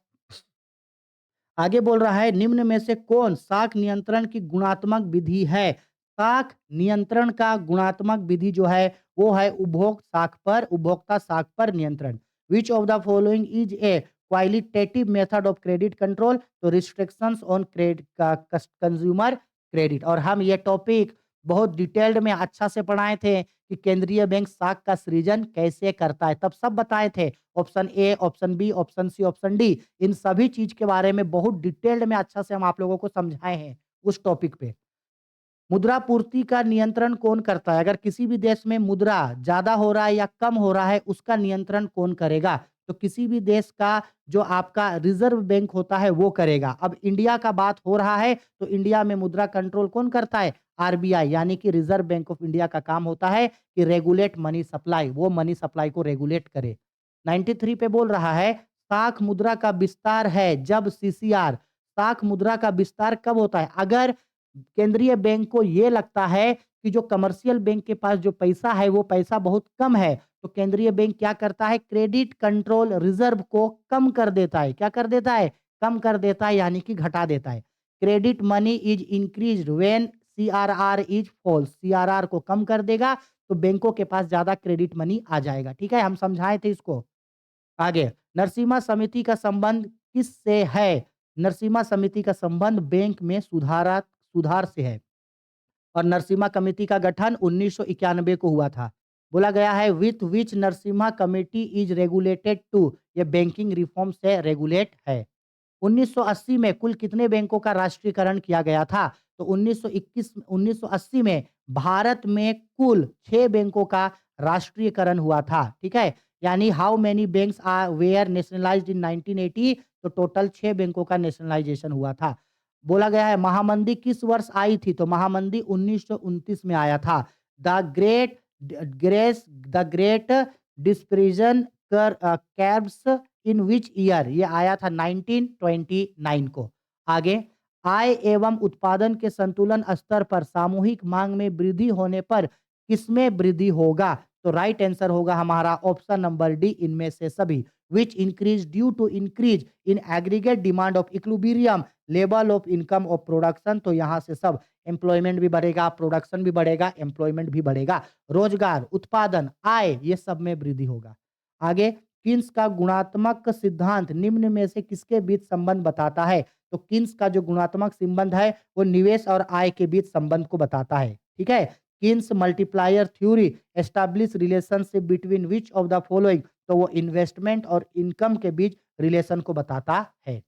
आगे बोल रहा है निम्न में से कौन साख नियंत्रण की गुणात्मक विधि है? साख नियंत्रण का गुणात्मक विधि जो है वो है उपभोक्ता साख पर नियंत्रण। Which of the following is a qualitative method of credit control? तो restrictions on credit consumer credit. और हम ये टॉपिक बहुत डिटेल्ड में अच्छा से पढ़ाए थे कि केंद्रीय बैंक साख का सृजन कैसे करता है, तब सब बताए थे। Option A, option B, option C, option D, इन सभी चीज के बारे में बहुत डिटेल्ड में अच्छा से हम आप लोगों को समझाए हैं उस टॉपिक पे। मुद्रा पूर्ति का नियंत्रण कौन करता है? अगर किसी भी देश में मुद्रा ज्यादा हो रहा है या कम हो रहा है, उसका नियंत्रण कौन करेगा? तो किसी भी देश का जो आपका रिजर्व बैंक होता है वो करेगा। अब इंडिया का बात हो रहा है तो इंडिया में मुद्रा कंट्रोल कौन करता है? आरबीआई, यानी कि रिजर्व बैंक ऑफ इंडिया का काम होता है कि रेगुलेट मनी सप्लाई, वो मनी सप्लाई को रेगुलेट करे। 93 पे बोल रहा है साख मुद्रा का विस्तार है जब सीसीआर, साख मुद्रा का विस्तार कब होता है? अगर केंद्रीय बैंक को ये लगता है कि जो कमर्शियल बैंक के पास जो पैसा है वो पैसा बहुत कम है, तो केंद्रीय बैंक क्या करता है? क्रेडिट कंट्रोल रिजर्व को कम कर देता है। क्या कर देता है? कम कर देता है, यानी कि घटा देता है। Credit money is increased when CRR is falls, CRR को कम कर देगा तो बैंकों के पास ज्यादा क्रेडिट मनी आ जाएगा। ठीक है, हम समझाए थे इसको। आगे, नरसिम्हा समिति का संबंध किससे है? नरसिम्हा समिति का संबंध बैंक में सुधार से है। और नरसिम्हा कमेटी का गठन 1991 को हुआ था। बोला गया है with which Narasimha committee is regulated to, ये बैंकिंग रिफॉर्म से रेगुलेट है। 1980 में कुल कितने बैंकों का राष्ट्रीयकरण किया गया था? तो 1980 में भारत में कुल 6 बैंकों का राष्ट्रीयकरण हुआ था। ठीक है, यानी how many banks are were nationalized in 1980, तो टोटल 6 बैंकों का नेशनलाइजेशन हुआ था। बोला गया है महामंदी किस वर्ष आई थी? तो महामंदी 1929 में आया था। The great the great depression कैब्स इन विच ईयर, ये आया था 1929 को। आगे, आय एवं उत्पादन के संतुलन स्तर पर सामूहिक मांग में वृद्धि होने पर किसमें वृद्धि होगा? तो राइट आंसर होगा हमारा ऑप्शन नंबर डी, इनमें से सभी। Which increase due to increase in aggregate demand of equilibrium level of income of production, तो यहाँ से सब एम्प्लॉयमेंट भी बढ़ेगा, प्रोडक्शन भी बढ़ेगा, एम्प्लॉयमेंट भी बढ़ेगा, रोजगार, उत्पादन, आय, ये सब में वृद्धि होगा। आगे, किन्स का गुणात्मक सिद्धांत निम्न में से किसके बीच संबंध बताता है? तो किन्स का जो गुणात्मक संबंध है वो निवेश और आय के बीच संबंध को बताता है। ठीक है, Keynes multiplier theory establish relationship between which of the following, तो वो इन्वेस्टमेंट और इनकम के बीच रिलेशन को बताता है।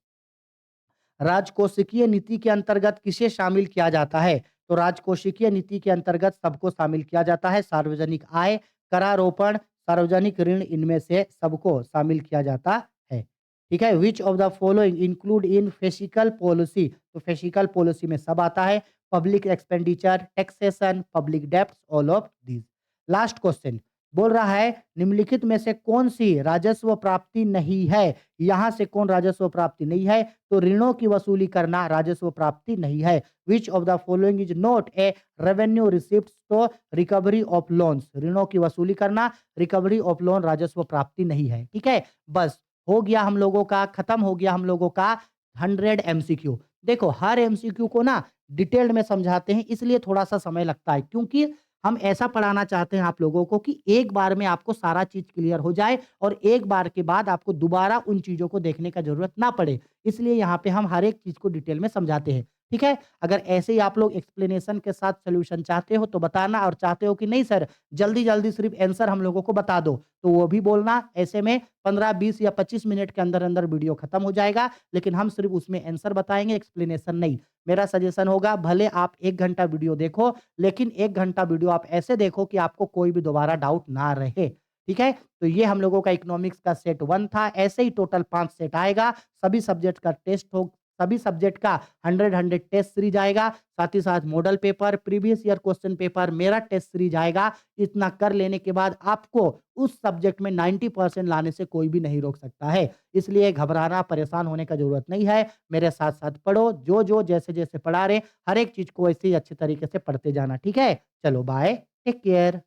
राजकोषीय नीति के अंतर्गत किसे शामिल किया जाता है? तो राजकोषीय नीति के अंतर्गत सबको शामिल किया जाता है। सार्वजनिक आय, करारोपण, सार्वजनिक ऋण, इनमें से सबको शामिल किया जाता है। ठीक है, which of the following include in fiscal policy, तो फिस्कल पॉलिसी में सब आता है। Public expenditure, taxation, public debts, all of these. Last question बोल रहा है निम्नलिखित में से कौन सी राजस्व प्राप्ति नहीं है? यहां से कौन राजस्व प्राप्ति नहीं है? तो ऋणों की वसूली करना राजस्व प्राप्ति नहीं है। Which of the following is not a revenue receipt, तो रिकवरी ऑफ लोन्स, ऋणों की वसूली करना, रिकवरी ऑफ लोन राजस्व प्राप्ति नहीं है। ठीक है, बस हो गया हम लोगों का, खत्म हो गया हम लोगों का 100 एमसीक्यू। देखो हर एमसीक्यू को ना डिटेल्ड में समझाते हैं, इसलिए थोड़ा सा समय लगता है, क्योंकि हम ऐसा पढ़ाना चाहते हैं आप लोगों को कि एक बार में आपको सारा चीज क्लियर हो जाए और एक बार के बाद आपको दोबारा उन चीजों को देखने का जरूरत ना पड़े। इसलिए यहाँ पे हम हर एक चीज को डिटेल में समझाते हैं। ठीक है? अगर ऐसे ही आप लोग एक्सप्लेनेशन के साथ सॉल्यूशन चाहते हो तो बताना और चाहते हो कि नहीं सर जल्दी-जल्दी सिर्फ़ आंसर हम लोगों को बता दो, तो वो भी बोलना। ऐसे में 15, 20 या 25 मिनट के अंदर-अंदर वीडियो खत्म हो जाएगा, लेकिन हम सिर्फ़ उसमें आंसर बताएँगे, एक्सप्लेनेशन नहीं। मेरा सजेशन होगा भले आप 1 घंटा वीडियो देखो, लेकिन 1 घंटा वीडियो आप ऐसे देखो कि आपको कोई भी दोबारा डाउट ना रहे। ठीक है? तो ये हम लोगों का इकोनॉमिक्स का सेट 1 था। ऐसे ही टोटल 5 सेट आएगा। सभी सब्जेक्ट का टेस्ट हो सभी सब्जेक्ट का 100 टेस्ट सीरीज आएगा। साथ ही साथ model paper, previous year question paper, मेरा टेस्ट सीरीज आएगा। इतना कर लेने के बाद आपको उस सब्जेक्ट में 90% लाने से कोई भी नहीं रोक सकता है। इसलिए घबराना, परेशान होने का ज़रूरत नहीं है। मेरे साथ-साथ पढ़ो। जो-जो, जैसे-जैसे पढ़ा रहे, हर एक चीज़ को ऐसे ही अच्छे तरीके से पढ़ते जाना। ठीक है? चलो बाय, टेक केयर।